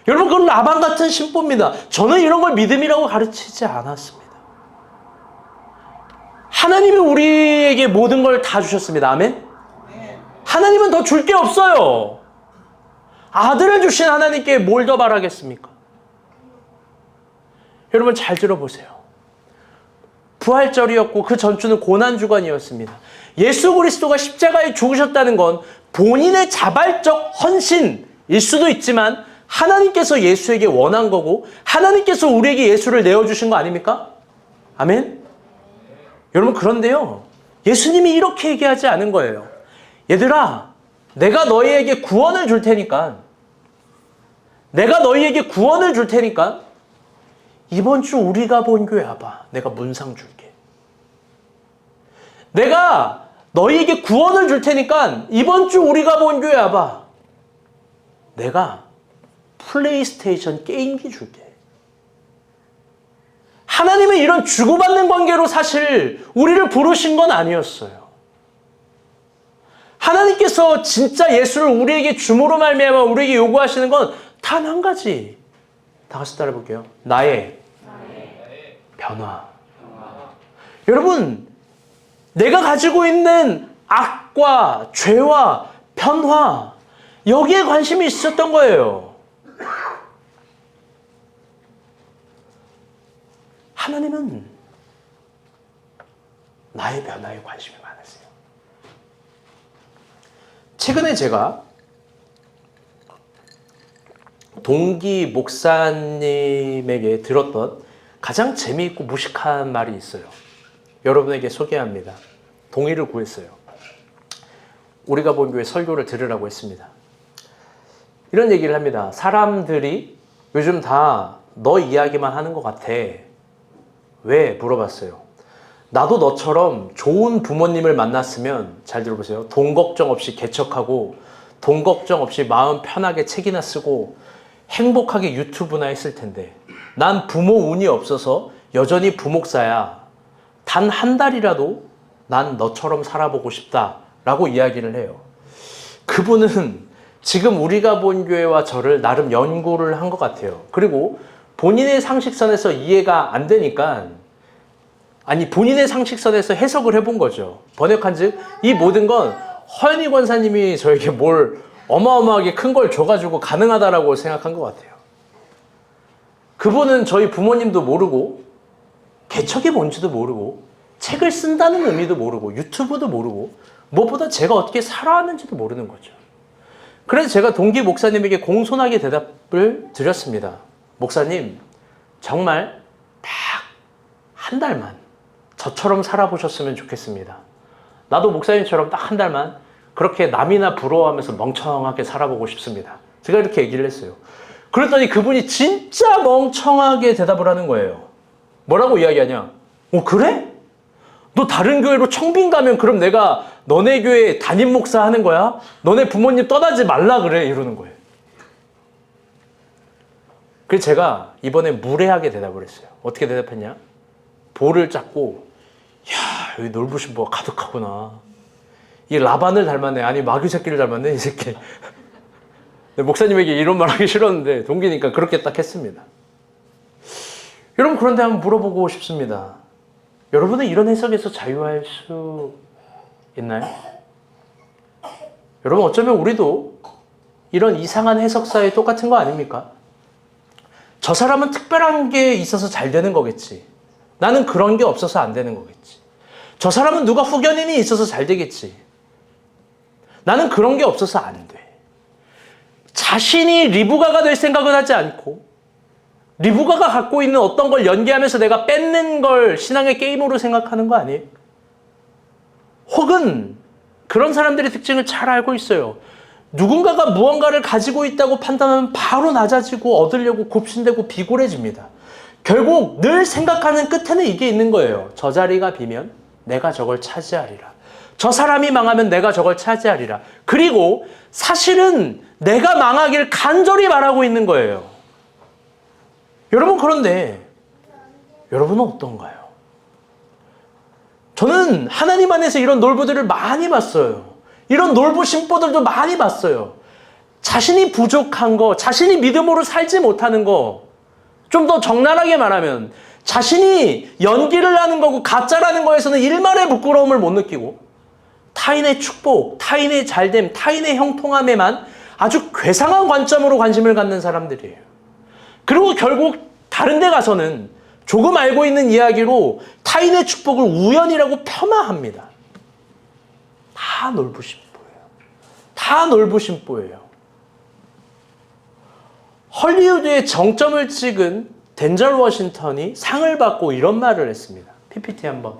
여러분 그건 라반 같은 심보입니다. 저는 이런 걸 믿음이라고 가르치지 않았습니다. 하나님이 우리에게 모든 걸 다 주셨습니다. 아멘? 하나님은 더 줄 게 없어요. 아들을 주신 하나님께 뭘 더 바라겠습니까? 여러분 잘 들어보세요. 부활절이었고 그 전주는 고난주간이었습니다. 예수 그리스도가 십자가에 죽으셨다는 건 본인의 자발적 헌신일 수도 있지만 하나님께서 예수에게 원한 거고 하나님께서 우리에게 예수를 내어주신 거 아닙니까? 아멘? 여러분 그런데요. 예수님이 이렇게 얘기하지 않은 거예요. 얘들아, 내가 너희에게 구원을 줄 테니까 이번 주 우리가 본 교회 와봐. 내가 문상 줄게. 내가 너희에게 구원을 줄 테니까 이번 주 우리가 본 교회 와봐. 내가 플레이스테이션 게임기 줄게. 하나님은 이런 주고받는 관계로 사실 우리를 부르신 건 아니었어요. 하나님께서 진짜 예수를 우리에게 줌으로 말미암아 우리에게 요구하시는 건 단 한 가지. 다 같이 따라 볼게요. 나의 변화. 여러분, 내가 가지고 있는 악과 죄와 변화, 여기에 관심이 있었던 거예요. 하나님은 나의 변화에 관심이 많으세요. 최근에 제가 동기 목사님에게 들었던 가장 재미있고 무식한 말이 있어요. 여러분에게 소개합니다. 동의를 구했어요. 우리가 본 교회 설교를 들으라고 했습니다. 이런 얘기를 합니다. 사람들이 요즘 다 너 이야기만 하는 것 같아. 왜? 물어봤어요. 나도 너처럼 좋은 부모님을 만났으면, 잘 들어보세요. 돈 걱정 없이 개척하고 돈 걱정 없이 마음 편하게 책이나 쓰고 행복하게 유튜브나 했을 텐데 난 부모 운이 없어서 여전히 부목사야. 단 한 달이라도 난 너처럼 살아보고 싶다라고 이야기를 해요. 그분은 지금 우리가 본 교회와 저를 나름 연구를 한 것 같아요. 그리고 본인의 상식선에서 이해가 안 되니까 본인의 상식선에서 해석을 해본 거죠. 번역한 즉 이 모든 건 허연희 권사님이 저에게 뭘 어마어마하게 큰 걸 줘가지고 가능하다라고 생각한 것 같아요. 그분은 저희 부모님도 모르고 개척이 뭔지도 모르고 책을 쓴다는 의미도 모르고 유튜브도 모르고 무엇보다 제가 어떻게 살아왔는지도 모르는 거죠. 그래서 제가 동기 목사님에게 공손하게 대답을 드렸습니다. 목사님, 정말 딱 한 달만 저처럼 살아보셨으면 좋겠습니다. 나도 목사님처럼 딱 한 달만 그렇게 남이나 부러워하면서 멍청하게 살아보고 싶습니다. 제가 이렇게 얘기를 했어요. 그랬더니 그분이 진짜 멍청하게 대답을 하는 거예요. 뭐라고 이야기하냐? 그래? 너 다른 교회로 청빙 가면 그럼 내가 너네 교회 담임 목사 하는 거야? 너네 부모님 떠나지 말라 그래? 이러는 거예요. 그래서 제가 이번에 무례하게 대답을 했어요. 어떻게 대답했냐? 볼을 잡고 야, 여기 놀부신 뭐가 가득하구나. 이 라반을 닮았네. 아니 마귀 새끼를 닮았네 이 새끼. 목사님에게 이런 말 하기 싫었는데 동기니까 그렇게 딱 했습니다. 여러분, 그런데 한번 물어보고 싶습니다. 여러분은 이런 해석에서 자유할 수 있나요? 여러분, 어쩌면 우리도 이런 이상한 해석사에 똑같은 거 아닙니까? 저 사람은 특별한 게 있어서 잘 되는 거겠지. 나는 그런 게 없어서 안 되는 거겠지. 저 사람은 누가 후견인이 있어서 잘 되겠지. 나는 그런 게 없어서 안 돼. 자신이 리브가가 될 생각은 하지 않고 리브가가 갖고 있는 어떤 걸 연기하면서 내가 뺏는 걸 신앙의 게임으로 생각하는 거 아니에요? 혹은 그런 사람들의 특징을 잘 알고 있어요. 누군가가 무언가를 가지고 있다고 판단하면 바로 낮아지고 얻으려고 굽신대고 비굴해집니다. 결국 늘 생각하는 끝에는 이게 있는 거예요. 저 자리가 비면 내가 저걸 차지하리라. 저 사람이 망하면 내가 저걸 차지하리라. 그리고 사실은 내가 망하길 간절히 바라고 있는 거예요. 여러분, 그런데 여러분은 어떤가요? 저는 하나님 안에서 이런 놀부들을 많이 봤어요. 이런 놀부 신부들도 많이 봤어요. 자신이 부족한 거, 자신이 믿음으로 살지 못하는 거, 좀 더 적나라하게 말하면 자신이 연기를 하는 거고 가짜라는 거에서는 일말의 부끄러움을 못 느끼고 타인의 축복, 타인의 잘됨, 타인의 형통함에만 아주 괴상한 관점으로 관심을 갖는 사람들이에요. 그리고 결국 다른 데 가서는 조금 알고 있는 이야기로 타인의 축복을 우연이라고 폄하합니다. 다 놀부심보예요. 다 놀부심보예요. 헐리우드의 정점을 찍은 덴젤 워싱턴이 상을 받고 이런 말을 했습니다. PPT 한번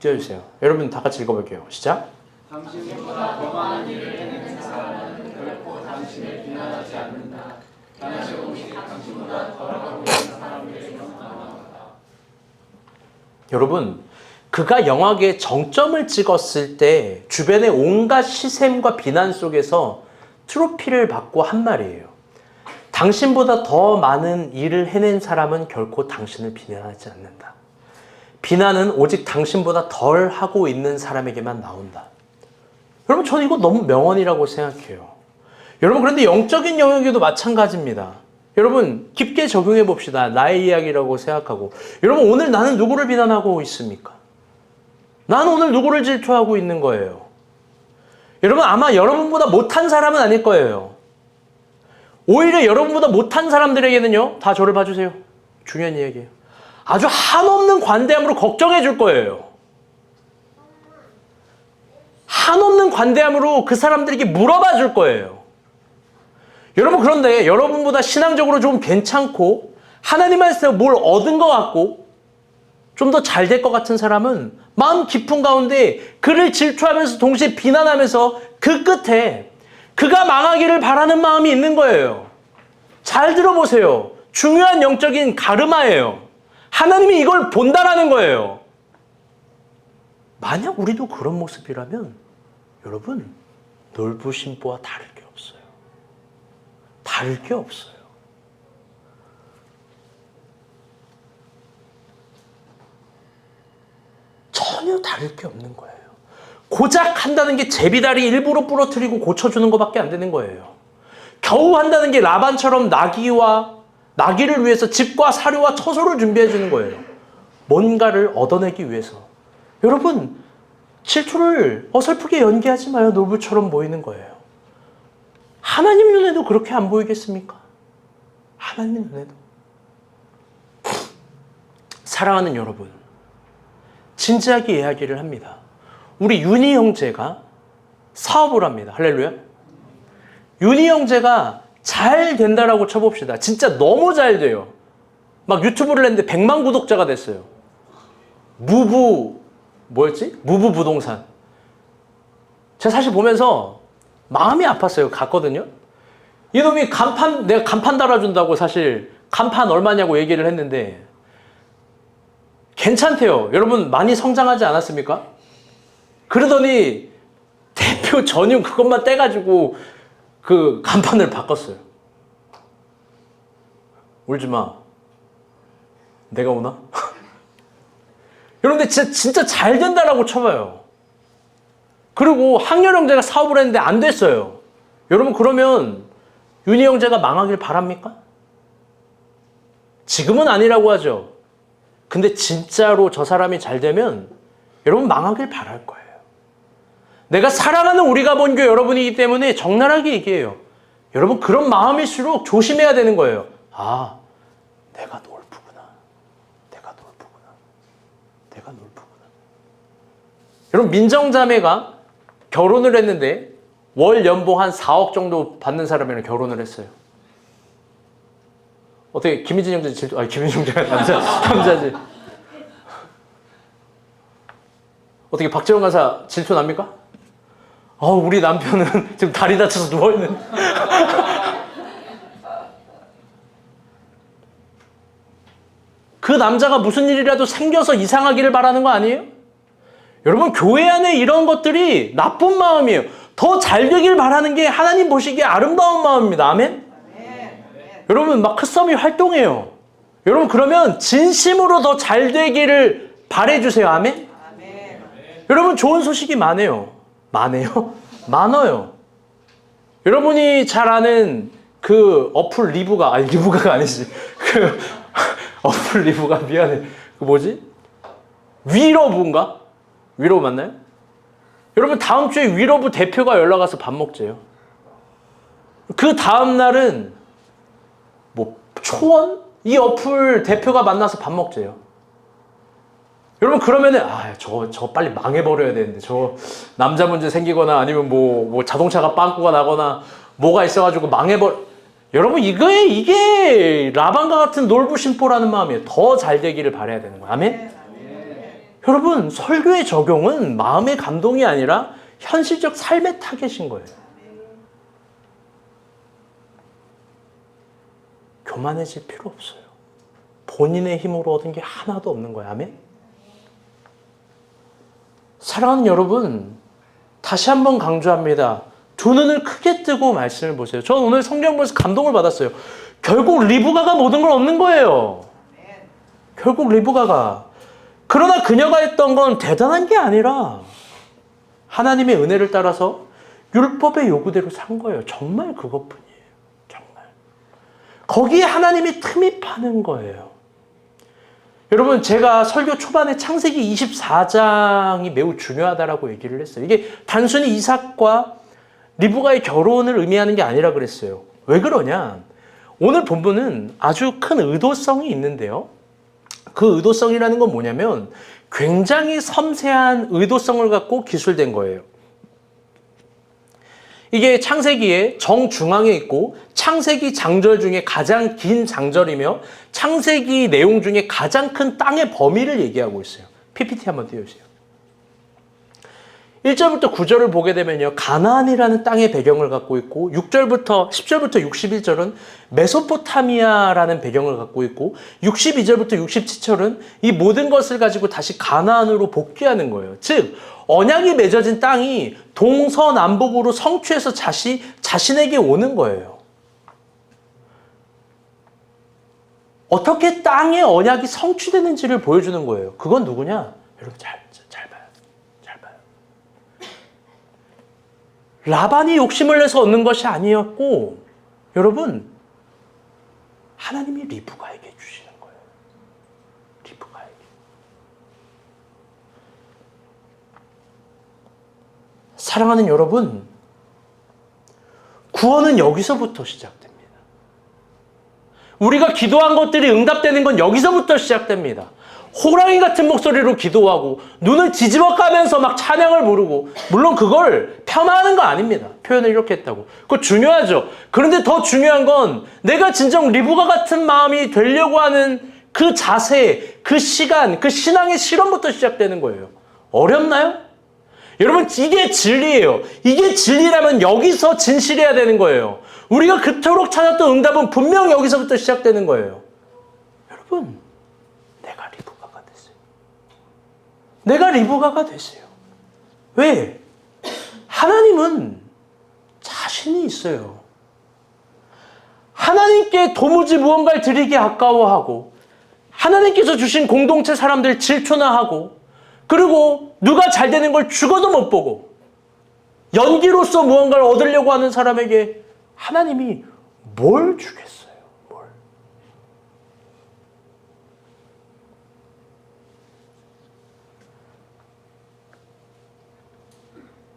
띄워주세요. 여러분 다 같이 읽어볼게요. 시작. 당신보다 더 많은 일을 해내는 사람은 결코 당신을 비난하지 않는다. 당신은 오직 당신보다 덜하고 있는 사람을 경험한다. 여러분, 그가 영화계의 정점을 찍었을 때 주변의 온갖 시샘과 비난 속에서 트로피를 받고 한 말이에요. 당신보다 더 많은 일을 해낸 사람은 결코 당신을 비난하지 않는다. 비난은 오직 당신보다 덜 하고 있는 사람에게만 나온다. 여러분, 저는 이거 너무 명언이라고 생각해요. 여러분, 그런데 영적인 영역에도 마찬가지입니다. 여러분, 깊게 적용해 봅시다. 나의 이야기라고 생각하고. 여러분, 오늘 나는 누구를 비난하고 있습니까? 나는 오늘 누구를 질투하고 있는 거예요? 여러분, 아마 여러분보다 못한 사람은 아닐 거예요. 오히려 여러분보다 못한 사람들에게는요, 다 저를 봐주세요. 중요한 이야기예요. 아주 한없는 관대함으로 걱정해 줄 거예요. 한없는 관대함으로 그 사람들에게 물어봐 줄 거예요. 여러분, 그런데 여러분보다 신앙적으로 좀 괜찮고 하나님 안에서 뭘 얻은 것 같고 좀 더 잘 될 것 같은 사람은 마음 깊은 가운데 그를 질투하면서 동시에 비난하면서 그 끝에 그가 망하기를 바라는 마음이 있는 거예요. 잘 들어보세요. 중요한 영적인 가르마예요. 하나님이 이걸 본다라는 거예요. 만약 우리도 그런 모습이라면 여러분, 놀부신 보와 다를 게 없어요. 다를 게 없어요. 전혀 다를 게 없는 거예요. 고작 한다는 게 제비다리 일부러 부러뜨리고 고쳐주는 것밖에 안 되는 거예요. 겨우 한다는 게 라반처럼 나귀를 위해서 집과 사료와 처소를 준비해 주는 거예요. 뭔가를 얻어내기 위해서. 여러분, 질투를 어설프게 연기하지 마요. 놀부처럼 보이는 거예요. 하나님 눈에도 그렇게 안 보이겠습니까? 하나님 눈에도. 사랑하는 여러분, 진지하게 이야기를 합니다. 우리 윤희 형제가 사업을 합니다. 할렐루야. 윤희 형제가 잘 된다라고 쳐봅시다. 진짜 너무 잘 돼요. 막 유튜브를 했는데 100만 구독자가 됐어요. 무부 부동산. 제가 사실 보면서 마음이 아팠어요. 갔거든요. 이놈이 내가 간판 달아준다고 사실 간판 얼마냐고 얘기를 했는데 괜찮대요. 여러분, 많이 성장하지 않았습니까? 그러더니 대표 전용 그것만 떼가지고 그 간판을 바꿨어요. 울지 마. 내가 오나? 여러분들 진짜 잘 된다라고 쳐봐요. 그리고 학렬 형제가 사업을 했는데 안 됐어요. 여러분, 그러면 윤희 형제가 망하길 바랍니까? 지금은 아니라고 하죠. 근데 진짜로 저 사람이 잘 되면 여러분 망하길 바랄 거예요. 내가 사랑하는 우리가 본 교회 여러분이기 때문에 적나라하게 얘기해요. 여러분, 그런 마음일수록 조심해야 되는 거예요. 아, 내가 놀부구나. 여러분, 민정자매가 결혼을 했는데 월 연봉 한 4억 정도 받는 사람이랑 결혼을 했어요. 어떻게 김희진 형제 김희진 형제가 남자지. 어떻게 박재원 간사 질투 납니까? 우리 남편은 지금 다리 다쳐서 누워있는. 그 남자가 무슨 일이라도 생겨서 이상하기를 바라는 거 아니에요? 여러분, 교회 안에 이런 것들이 나쁜 마음이에요. 더 잘 되길 바라는 게 하나님 보시기에 아름다운 마음입니다. 아멘? 여러분, 막 크썸이 활동해요. 여러분, 그러면 진심으로 더 잘 되기를 바라주세요. 아멘? 여러분, 좋은 소식이 많아요. 많아요. 여러분이 잘 아는 그 어플 리브가가 아니지. 그 어플 리브가 미안해. 그 뭐지? 위러브인가? 위러브 맞나요? 여러분, 다음 주에 위러브 대표가 연락 와서 밥 먹재요. 그 다음 날은 초원? 이 어플 대표가 만나서 밥 먹재요. 여러분, 그러면은 저거 빨리 망해버려야 되는데, 저 남자 문제 생기거나 아니면 뭐 자동차가 빵꾸가 나거나 뭐가 있어가지고 여러분 이게 라반과 같은 놀부심포라는 마음이에요. 더 잘 되기를 바라야 되는 거예요. 아멘? 여러분 설교의 적용은 마음의 감동이 아니라 현실적 삶의 타겟인 거예요. 교만해질 필요 없어요. 본인의 힘으로 얻은 게 하나도 없는 거예요. 아멘? 사랑하는 여러분, 다시 한번 강조합니다. 두 눈을 크게 뜨고 말씀을 보세요. 저는 오늘 성경 보면서 감동을 받았어요. 결국 리브가가 모든 걸 얻는 거예요. 결국 리브가가. 그러나 그녀가 했던 건 대단한 게 아니라 하나님의 은혜를 따라서 율법의 요구대로 산 거예요. 정말 그것뿐이에요. 정말. 거기에 하나님이 틈입하는 거예요. 여러분 제가 설교 초반에 창세기 24장이 매우 중요하다라고 얘기를 했어요. 이게 단순히 이삭과 리브가의 결혼을 의미하는 게 아니라 그랬어요. 왜 그러냐? 오늘 본문은 아주 큰 의도성이 있는데요. 그 의도성이라는 건 뭐냐면 굉장히 섬세한 의도성을 갖고 기술된 거예요. 이게 창세기의 정중앙에 있고 창세기 장절 중에 가장 긴 장절이며 창세기 내용 중에 가장 큰 땅의 범위를 얘기하고 있어요. PPT 한번 띄워주세요. 1절부터 9절을 보게 되면요. 가나안이라는 땅의 배경을 갖고 있고 6절부터 10절부터 61절은 메소포타미아라는 배경을 갖고 있고 62절부터 67절은 이 모든 것을 가지고 다시 가나안으로 복귀하는 거예요. 즉 언약이 맺어진 땅이 동서남북으로 성취해서 자신에게 오는 거예요. 어떻게 땅의 언약이 성취되는지를 보여주는 거예요. 그건 누구냐? 여러분 잘 봐요. 잘 봐요. 라반이 욕심을 내서 얻는 것이 아니었고 여러분 하나님이 리브가에게 주시는 거예요. 리브가에게. 사랑하는 여러분, 구원은 여기서부터 시작됩니다. 우리가 기도한 것들이 응답되는 건 여기서부터 시작됩니다. 호랑이 같은 목소리로 기도하고 눈을 뒤집어 까면서 막 찬양을 부르고, 물론 그걸 폄하하는 거 아닙니다. 표현을 이렇게 했다고. 그거 중요하죠. 그런데 더 중요한 건 내가 진정 리브가 같은 마음이 되려고 하는 그 자세, 그 시간, 그 신앙의 실험부터 시작되는 거예요. 어렵나요? 여러분 이게 진리예요. 이게 진리라면 여기서 진실해야 되는 거예요. 우리가 그토록 찾았던 응답은 분명 여기서부터 시작되는 거예요. 여러분 내가 리브가가 됐어요. 내가 리브가가 됐어요. 왜? 하나님은 자신이 있어요. 하나님께 도무지 무언가를 드리기 아까워하고 하나님께서 주신 공동체 사람들 질투나 하고 그리고 누가 잘 되는 걸 죽어도 못 보고 연기로서 무언가를 얻으려고 하는 사람에게 하나님이 뭘 주겠어요? 뭘?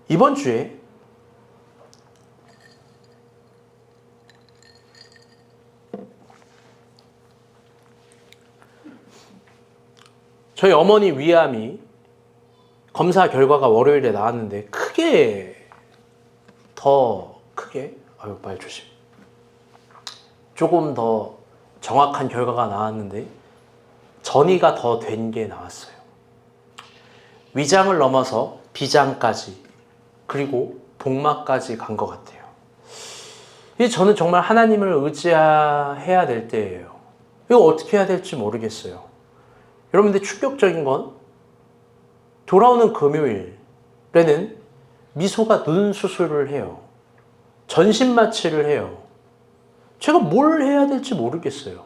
이번 주에 저희 어머니 위암이 검사 결과가 월요일에 나왔는데 말 조심. 조금 더 정확한 결과가 나왔는데 전이가 더 된 게 나왔어요. 위장을 넘어서 비장까지 그리고 복막까지 간 것 같아요. 이제 저는 정말 하나님을 의지해야 될 때예요. 이거 어떻게 해야 될지 모르겠어요. 여러분들 충격적인 건 돌아오는 금요일에는 미소가 눈 수술을 해요. 전신 마취를 해요. 제가 뭘 해야 될지 모르겠어요.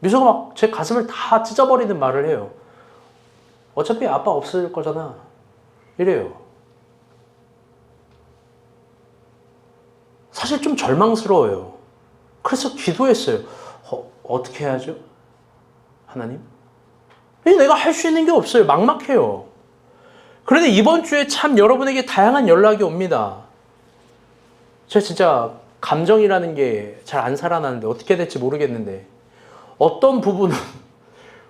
미소가 막 제 가슴을 다 찢어버리는 말을 해요. 어차피 아빠 없을 거잖아. 이래요. 사실 좀 절망스러워요. 그래서 기도했어요. 어떻게 해야죠? 하나님? 내가 할 수 있는 게 없어요. 막막해요. 그런데 이번 주에 참 여러분에게 다양한 연락이 옵니다. 제가 진짜 감정이라는 게 잘 안 살아나는데 어떻게 될지 모르겠는데 어떤 부부는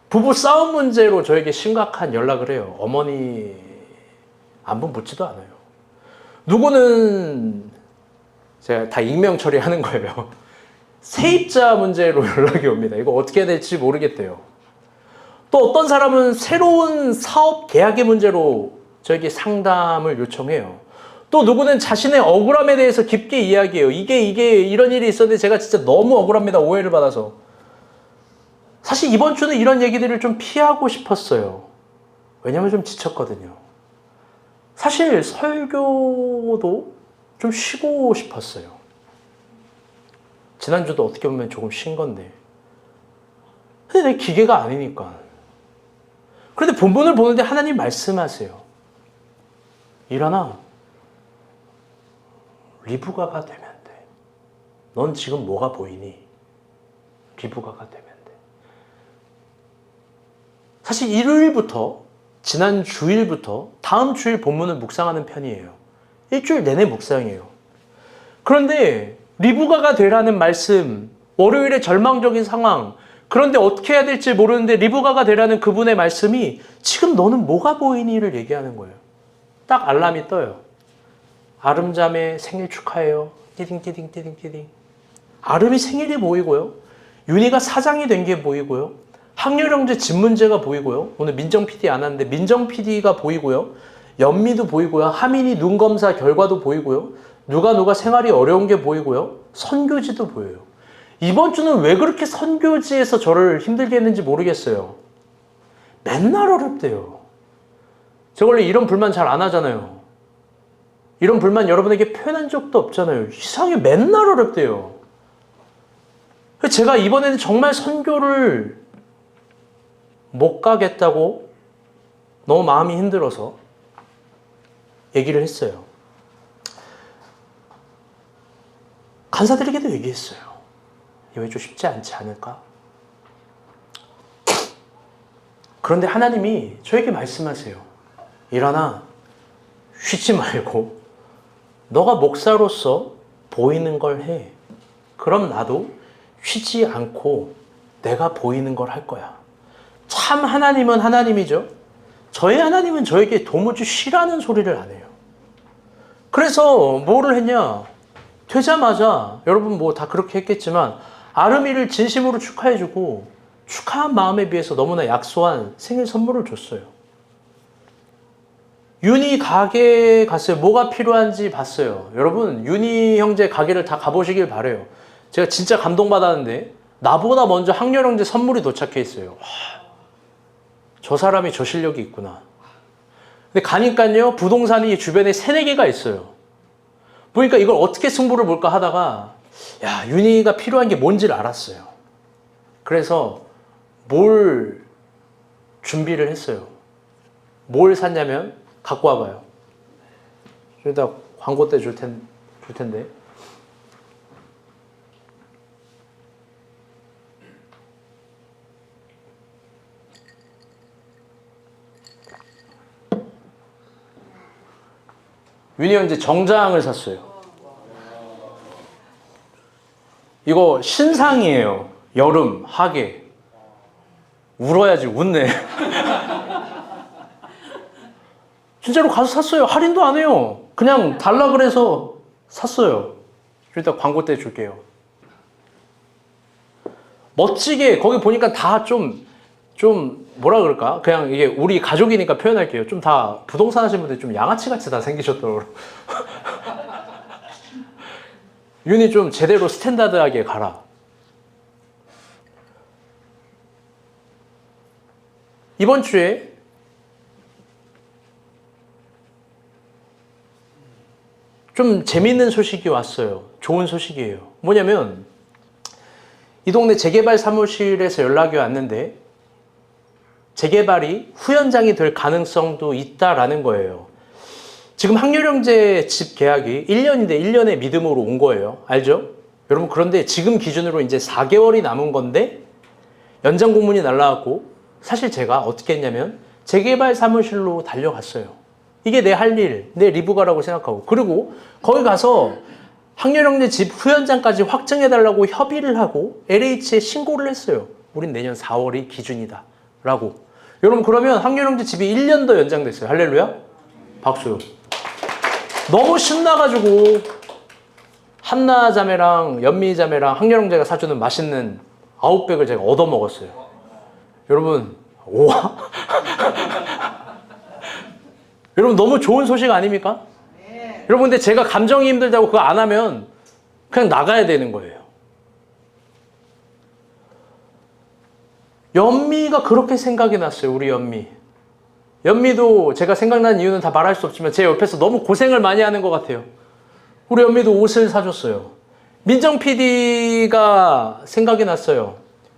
부부 싸움 문제로 저에게 심각한 연락을 해요. 어머니 안부 묻지도 않아요. 누구는 제가 다 익명 처리하는 거예요. 세입자 문제로 연락이 옵니다. 이거 어떻게 해야 될지 모르겠대요. 또 어떤 사람은 새로운 사업 계약의 문제로 저에게 상담을 요청해요. 또 누구는 자신의 억울함에 대해서 깊게 이야기해요. 이게 이런 일이 있었는데 제가 진짜 너무 억울합니다. 오해를 받아서. 사실 이번 주는 이런 얘기들을 좀 피하고 싶었어요. 왜냐면 좀 지쳤거든요. 사실 설교도 좀 쉬고 싶었어요. 지난주도 어떻게 보면 조금 쉰 건데. 근데 내 기계가 아니니까. 그런데 본문을 보는데 하나님 말씀하세요. 일어나. 리브가가 되면 돼. 넌 지금 뭐가 보이니? 리브가가 되면 돼. 사실 일요일부터 지난 주일부터 다음 주일 본문을 묵상하는 편이에요. 일주일 내내 묵상이에요. 그런데 리브가가 되라는 말씀, 월요일에 절망적인 상황, 그런데 어떻게 해야 될지 모르는데 리브가가 되라는 그분의 말씀이 지금 너는 뭐가 보이니를 얘기하는 거예요. 딱 알람이 떠요. 아름자매 생일 축하해요. 띠딩띠딩띠딩띠딩. 아름이 생일이 보이고요. 윤희가 사장이 된 게 보이고요. 학렬형제 집 문제가 보이고요. 오늘 민정 PD 안 왔는데 민정 PD가 보이고요. 연미도 보이고요. 하민이 눈 검사 결과도 보이고요. 누가 생활이 어려운 게 보이고요. 선교지도 보여요. 이번 주는 왜 그렇게 선교지에서 저를 힘들게 했는지 모르겠어요. 맨날 어렵대요. 저 원래 이런 불만 잘 안 하잖아요. 이런 불만 여러분에게 표현한 적도 없잖아요. 이상하게 맨날 어렵대요. 제가 이번에는 정말 선교를 못 가겠다고 너무 마음이 힘들어서 얘기를 했어요. 간사들에게도 얘기했어요. 이거 좀 쉽지 않지 않을까? 그런데 하나님이 저에게 말씀하세요. 일어나. 쉬지 말고 너가 목사로서 보이는 걸 해. 그럼 나도 쉬지 않고 내가 보이는 걸 할 거야. 참 하나님은 하나님이죠. 저희 하나님은 저에게 도무지 쉬라는 소리를 안 해요. 그래서 뭐를 했냐? 되자마자 여러분 뭐 다 그렇게 했겠지만 아름이를 진심으로 축하해주고 축하한 마음에 비해서 너무나 약소한 생일 선물을 줬어요. 윤희 가게 갔어요. 뭐가 필요한지 봤어요. 여러분 윤희 형제 가게를 다 가보시길 바래요. 제가 진짜 감동받았는데 나보다 먼저 학렬 형제 선물이 도착해 있어요. 와, 저 사람이 저 실력이 있구나. 근데 가니까요 부동산이 주변에 3-4개가 있어요. 보니까 이걸 어떻게 승부를 볼까 하다가 야 윤희가 필요한 게 뭔지를 알았어요. 그래서 뭘 준비를 했어요. 뭘 샀냐면 갖고 와봐요. 여기다 광고 때 줄 텐데. 윤희 형제 정장을 샀어요. 이거 신상이에요. 여름, 하계. 울어야지, 웃네. 진짜로 가서 샀어요. 할인도 안 해요. 그냥 달라 그래서 샀어요. 일단 광고 때 줄게요. 멋지게, 거기 보니까 다 좀 뭐라 그럴까? 그냥 이게 우리 가족이니까 표현할게요. 좀 다 부동산 하시는 분들 좀 양아치같이 다 생기셨더라고요. 윤이 좀 제대로 스탠다드하게 가라. 이번 주에 좀 재밌는 소식이 왔어요. 좋은 소식이에요. 뭐냐면 이 동네 재개발 사무실에서 연락이 왔는데 재개발이 후연장이 될 가능성도 있다라는 거예요. 지금 학렬형제 집 계약이 1년인데 1년의 믿음으로 온 거예요. 알죠? 여러분 그런데 지금 기준으로 이제 4개월이 남은 건데 연장 공문이 날라왔고 사실 제가 어떻게 했냐면 재개발 사무실로 달려갔어요. 이게 내 할 일, 내 리브가라고 생각하고 그리고 거기 가서 학렬형제 집 후연장까지 확정해달라고 협의를 하고 LH에 신고를 했어요. 우린 내년 4월이 기준이다 라고. 여러분 그러면 학렬형제 집이 1년 더 연장됐어요. 할렐루야? 박수. 너무 신나가지고 한나 자매랑 연미 자매랑 학렬형제가 사주는 맛있는 아웃백을 제가 얻어먹었어요. 여러분, 오와? 여러분, 너무 좋은 소식 아닙니까? 네. 여러분, 근데 제가 감정이 힘들다고 그거 안 하면 그냥 나가야 되는 거예요. 연미가 그렇게 생각이 났어요. 우리 연미. 연미도 제가 생각난 이유는 다 말할 수 없지만 제 옆에서 너무 고생을 많이 하는 것 같아요. 우리 연미도 옷을 사줬어요. 민정 PD가 생각이 났어요.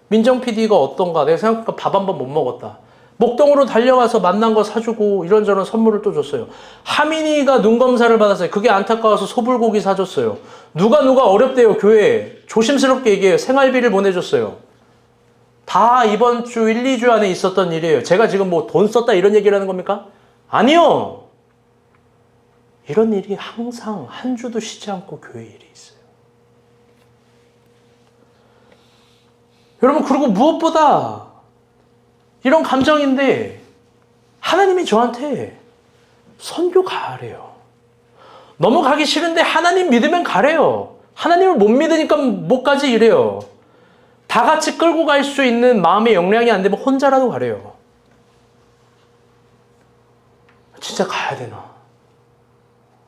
민정 PD가 어떤가? 내가 생각해보니까 밥 한 번 못 먹었다. 목동으로 달려가서 만난 거 사주고 이런저런 선물을 또 줬어요. 하민이가 눈 검사를 받았어요. 그게 안타까워서 소불고기 사줬어요. 누가 어렵대요. 교회에. 조심스럽게 얘기해요. 생활비를 보내줬어요. 다 이번 주 1, 2주 안에 있었던 일이에요. 제가 지금 뭐 돈 썼다 이런 얘기를 하는 겁니까? 아니요. 이런 일이 항상 한 주도 쉬지 않고 교회에 일이 있어요. 여러분, 그리고 무엇보다 이런 감정인데 하나님이 저한테 선교 가래요. 너무 가기 싫은데 하나님 믿으면 가래요. 하나님을 못 믿으니까 못 가지 이래요. 다 같이 끌고 갈 수 있는 마음의 역량이 안 되면 혼자라도 가래요. 진짜 가야 되나?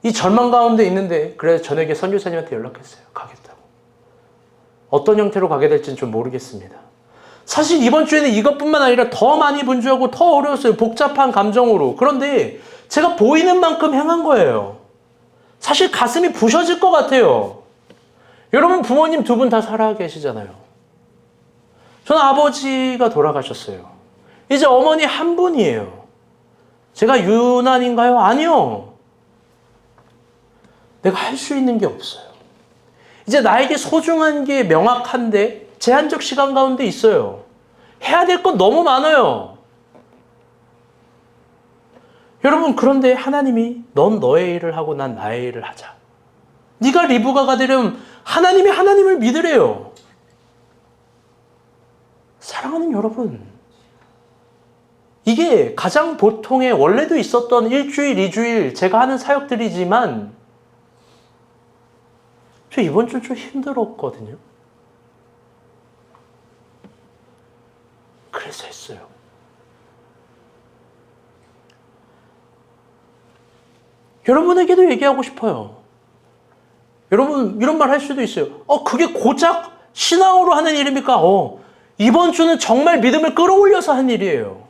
이 절망 가운데 있는데 그래서 저녁에 선교사님한테 연락했어요. 가겠다고. 어떤 형태로 가게 될지는 좀 모르겠습니다. 사실 이번 주에는 이것뿐만 아니라 더 많이 분주하고 더 어려웠어요. 복잡한 감정으로. 그런데 제가 보이는 만큼 행한 거예요. 사실 가슴이 부셔질 것 같아요. 여러분, 부모님 두 분 다 살아 계시잖아요. 저는 아버지가 돌아가셨어요. 이제 어머니 한 분이에요. 제가 유난인가요? 아니요. 내가 할 수 있는 게 없어요. 이제 나에게 소중한 게 명확한데 제한적 시간 가운데 있어요. 해야 될 건 너무 많아요. 여러분, 그런데 하나님이 넌 너의 일을 하고 난 나의 일을 하자. 네가 리브가가 되려면 하나님이 하나님을 믿으래요. 사랑하는 여러분, 이게 가장 보통의 원래도 있었던 일주일, 2주일 제가 하는 사역들이지만 저 이번 주 좀 힘들었거든요. 그래서 했어요. 여러분에게도 얘기하고 싶어요. 여러분, 이런 말 할 수도 있어요. 그게 고작 신앙으로 하는 일입니까? 이번 주는 정말 믿음을 끌어올려서 한 일이에요.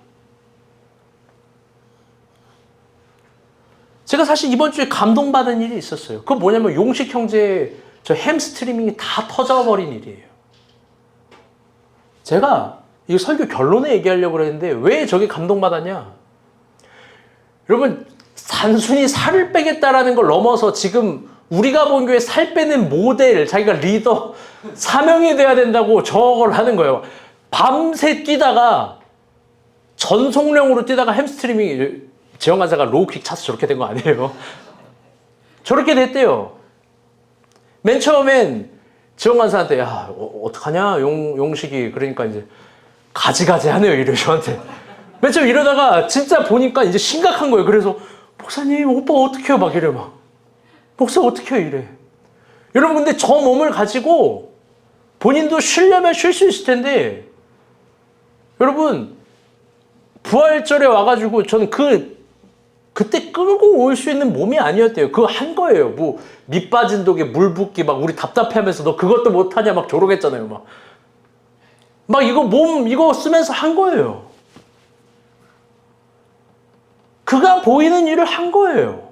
제가 사실 이번 주에 감동받은 일이 있었어요. 그건 뭐냐면 용식 형제의 저 햄스트리밍이 다 터져버린 일이에요. 제가 이 설교 결론에 얘기하려고 그랬는데 왜 저게 감동받았냐? 여러분, 단순히 살을 빼겠다라는 걸 넘어서 지금 우리가 본 교회 살 빼는 모델, 자기가 리더, 사명이 돼야 된다고 저걸 하는 거예요. 밤새 뛰다가 전속력으로 뛰다가 햄스트링이 지영 간사가 로우킥 차서 저렇게 된 거 아니에요? 저렇게 됐대요. 맨 처음엔 지영 간사한테 야 어떡하냐 용식이 그러니까 이제 가지가지 하네요 이래 저한테. 맨 처음 이러다가 진짜 보니까 이제 심각한 거예요. 그래서 목사님 오빠 어떡해요 막 이래 막. 목사 어떡해요 이래. 여러분 근데 저 몸을 가지고 본인도 쉬려면 쉴 수 있을 텐데 여러분 부활절에 와가지고 저는 그때 끌고 올 수 있는 몸이 아니었대요. 그거 한 거예요. 뭐 밑 빠진 독에 물 붓기 막 우리 답답해하면서 너 그것도 못하냐 막 조롱했잖아요. 막 이거 몸 이거 쓰면서 한 거예요. 그가 보이는 일을 한 거예요.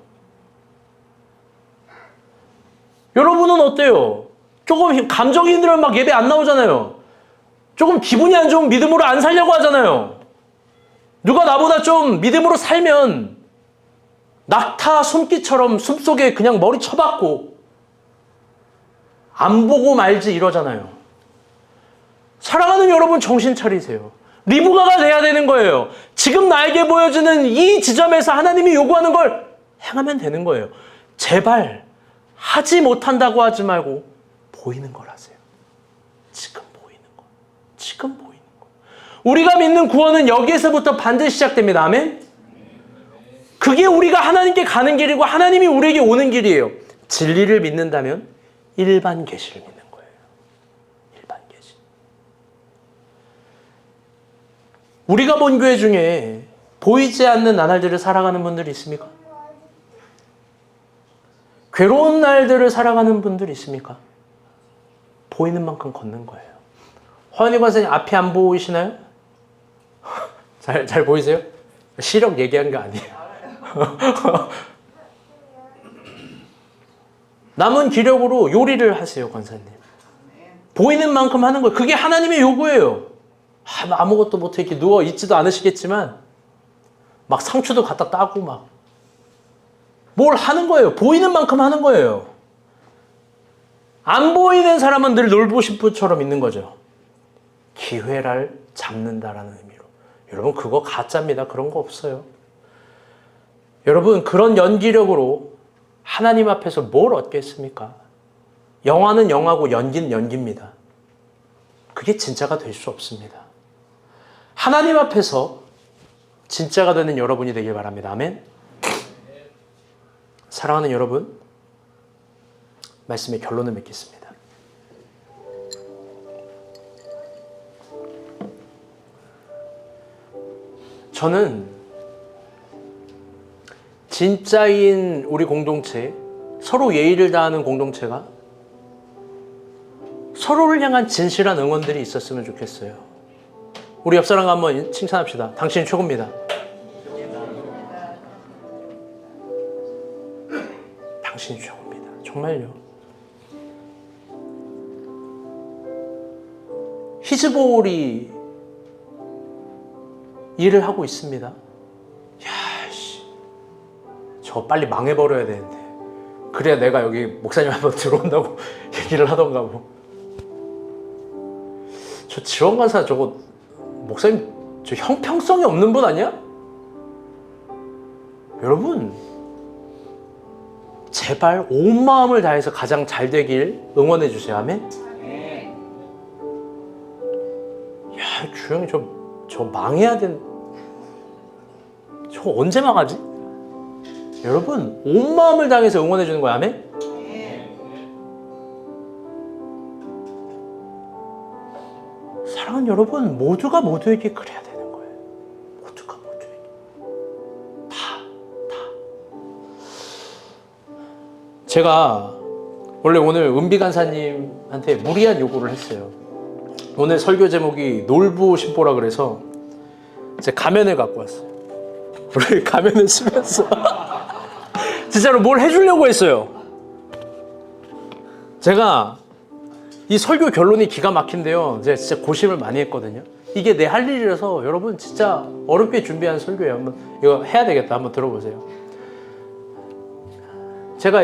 여러분은 어때요? 조금 감정이 힘들면 막 예배 안 나오잖아요. 조금 기분이 안 좋으면 믿음으로 안 살려고 하잖아요. 누가 나보다 좀 믿음으로 살면 낙타 숨기처럼 숨속에 그냥 머리 쳐박고 안 보고 말지 이러잖아요. 사랑하는 여러분 정신 차리세요. 리브가가 돼야 되는 거예요. 지금 나에게 보여주는 이 지점에서 하나님이 요구하는 걸 행하면 되는 거예요. 제발 하지 못한다고 하지 말고 보이는 걸 하세요. 지금 보이는 거. 지금 보이는 거. 우리가 믿는 구원은 여기에서부터 반드시 시작됩니다. 아멘? 그게 우리가 하나님께 가는 길이고 하나님이 우리에게 오는 길이에요. 진리를 믿는다면 일반 계시를 믿는 거예요. 일반 계시. 우리가 본 교회 중에 보이지 않는 나날들을 살아가는 분들이 있습니까? 괴로운 날들을 살아가는 분들이 있습니까? 보이는 만큼 걷는 거예요. 허은희 권사님 앞이 안 보이시나요? 잘 보이세요? 시력 얘기한 거 아니에요. 남은 기력으로 요리를 하세요, 권사님. 보이는 만큼 하는 거예요. 그게 하나님의 요구예요. 아무것도 못해 이렇게 누워 있지도 않으시겠지만 막 상추도 갖다 따고 막 뭘 하는 거예요. 보이는 만큼 하는 거예요. 안 보이는 사람은 늘 놀부심부처럼 있는 거죠. 기회를 잡는다라는 의미로. 여러분 그거 가짜입니다. 그런 거 없어요. 여러분 그런 연기력으로 하나님 앞에서 뭘 얻겠습니까? 영화는 영화고 연기는 연기입니다. 그게 진짜가 될 수 없습니다. 하나님 앞에서 진짜가 되는 여러분이 되길 바랍니다. 아멘. 사랑하는 여러분, 말씀의 결론을 맺겠습니다. 저는 진짜인 우리 공동체, 서로 예의를 다하는 공동체가 서로를 향한 진실한 응원들이 있었으면 좋겠어요. 우리 옆 사람과 한번 칭찬합시다. 당신이 최고입니다. 당신이 최고입니다. 정말요. 히즈볼이 일을 하고 있습니다. 야씨, 저 빨리 망해버려야 되는데 그래야 내가 여기 목사님 한번 들어온다고 얘기를 하던가 뭐. 저 지원간사 저거 목사님 저 형평성이 없는 분 아니야? 여러분 제발 온 마음을 다해서 가장 잘 되길 응원해 주세요. 아멘. 야 주영이 저 망해야 저 언제 망하지? 여러분 온 마음을 다해서 응원해 주는 거야. 아멘. 사랑하는 여러분 모두가 모두에게 그래야 되는 거예요. 모두가 모두에게 다. 제가 원래 오늘 은비 간사님한테 무리한 요구를 했어요. 오늘 설교 제목이 놀부 신보라 그래서 제 가면을 갖고 왔어요. 우리 가면을 쓰면서 진짜로 뭘 해주려고 했어요. 제가 이 설교 결론이 기가 막힌데요. 제가 진짜 고심을 많이 했거든요. 이게 내 할 일이라서 여러분 진짜 어렵게 준비한 설교예요. 한번 이거 해야 되겠다. 한번 들어보세요. 제가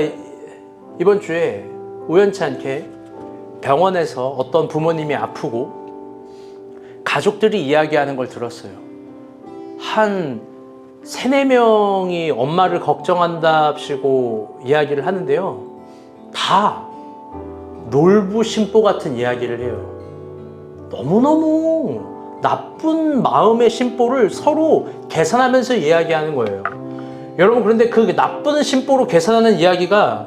이번 주에 우연치 않게 병원에서 어떤 부모님이 아프고 가족들이 이야기하는 걸 들었어요. 한 3-4명이 엄마를 걱정한답시고 이야기를 하는데요. 다 놀부심보 같은 이야기를 해요. 너무너무 나쁜 마음의 심보를 서로 계산하면서 이야기하는 거예요. 여러분 그런데 그 나쁜 심보로 계산하는 이야기가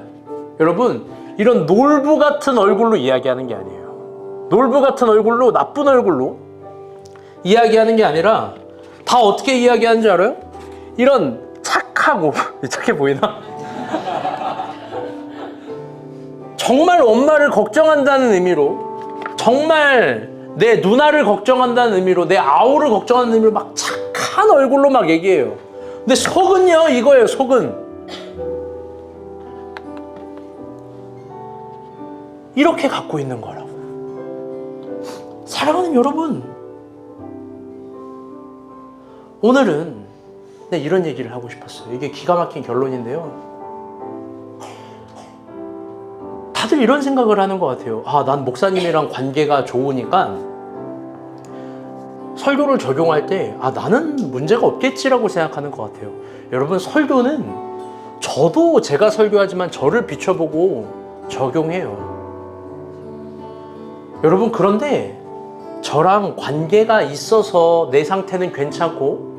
여러분 이런 놀부 같은 얼굴로 이야기하는 게 아니에요. 놀부 같은 얼굴로 나쁜 얼굴로 이야기하는 게 아니라 다 어떻게 이야기하는 줄 알아요? 이런 착하고 착해 보이나? 정말 엄마를 걱정한다는 의미로 정말 내 누나를 걱정한다는 의미로 내 아우를 걱정하는 의미로 막 착한 얼굴로 막 얘기해요. 근데 속은요 이거예요. 속은 이렇게 갖고 있는 거라고. 사랑하는 여러분, 오늘은 이런 얘기를 하고 싶었어요. 이게 기가 막힌 결론인데요. 다들 이런 생각을 하는 것 같아요. 난 목사님이랑 관계가 좋으니까 설교를 적용할 때 나는 문제가 없겠지라고 생각하는 것 같아요. 여러분 설교는 저도 제가 설교하지만 저를 비춰보고 적용해요. 여러분 그런데 저랑 관계가 있어서 내 상태는 괜찮고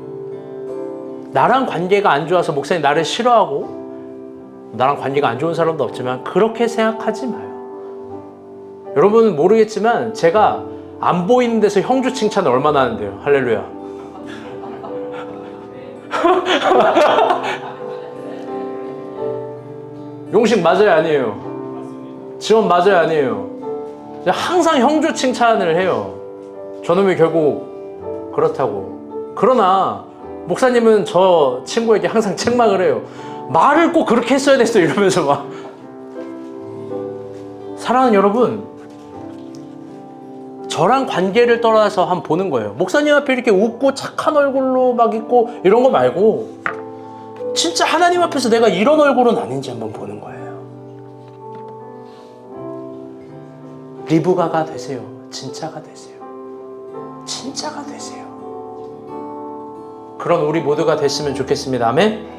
나랑 관계가 안 좋아서 목사님 나를 싫어하고 나랑 관계가 안 좋은 사람도 없지만 그렇게 생각하지 마요. 여러분은 모르겠지만 제가 안 보이는 데서 형주 칭찬을 얼마나 하는데요. 할렐루야. 용식 맞아요, 아니에요? 지원 맞아요, 아니에요? 항상 형주 칭찬을 해요. 저놈이 결국 그렇다고. 그러나 목사님은 저 친구에게 항상 책망을 해요. 말을 꼭 그렇게 했어야 됐어 이러면서 막. 사랑하는 여러분, 저랑 관계를 떠나서 한번 보는 거예요. 목사님 앞에 이렇게 웃고 착한 얼굴로 막 있고 이런 거 말고 진짜 하나님 앞에서 내가 이런 얼굴은 아닌지 한번 보는 거예요. 리브가가 되세요. 진짜가 되세요. 진짜가 되세요. 그런 우리 모두가 됐으면 좋겠습니다. 아멘.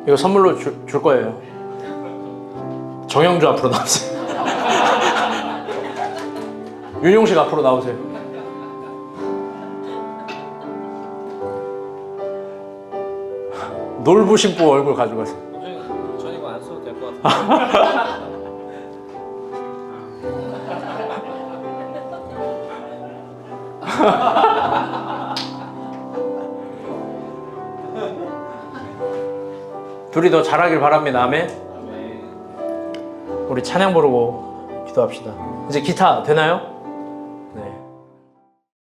이거 선물로 줄 거예요. 정영주 앞으로 나오세요. 윤용식 앞으로 나오세요. 놀부 신부 얼굴 가져가세요. 전 이거 안 써도 될 것 같아요. 둘이 더 잘하길 바랍니다. 아멘. 우리 찬양 부르고 기도합시다. 이제 기타 되나요?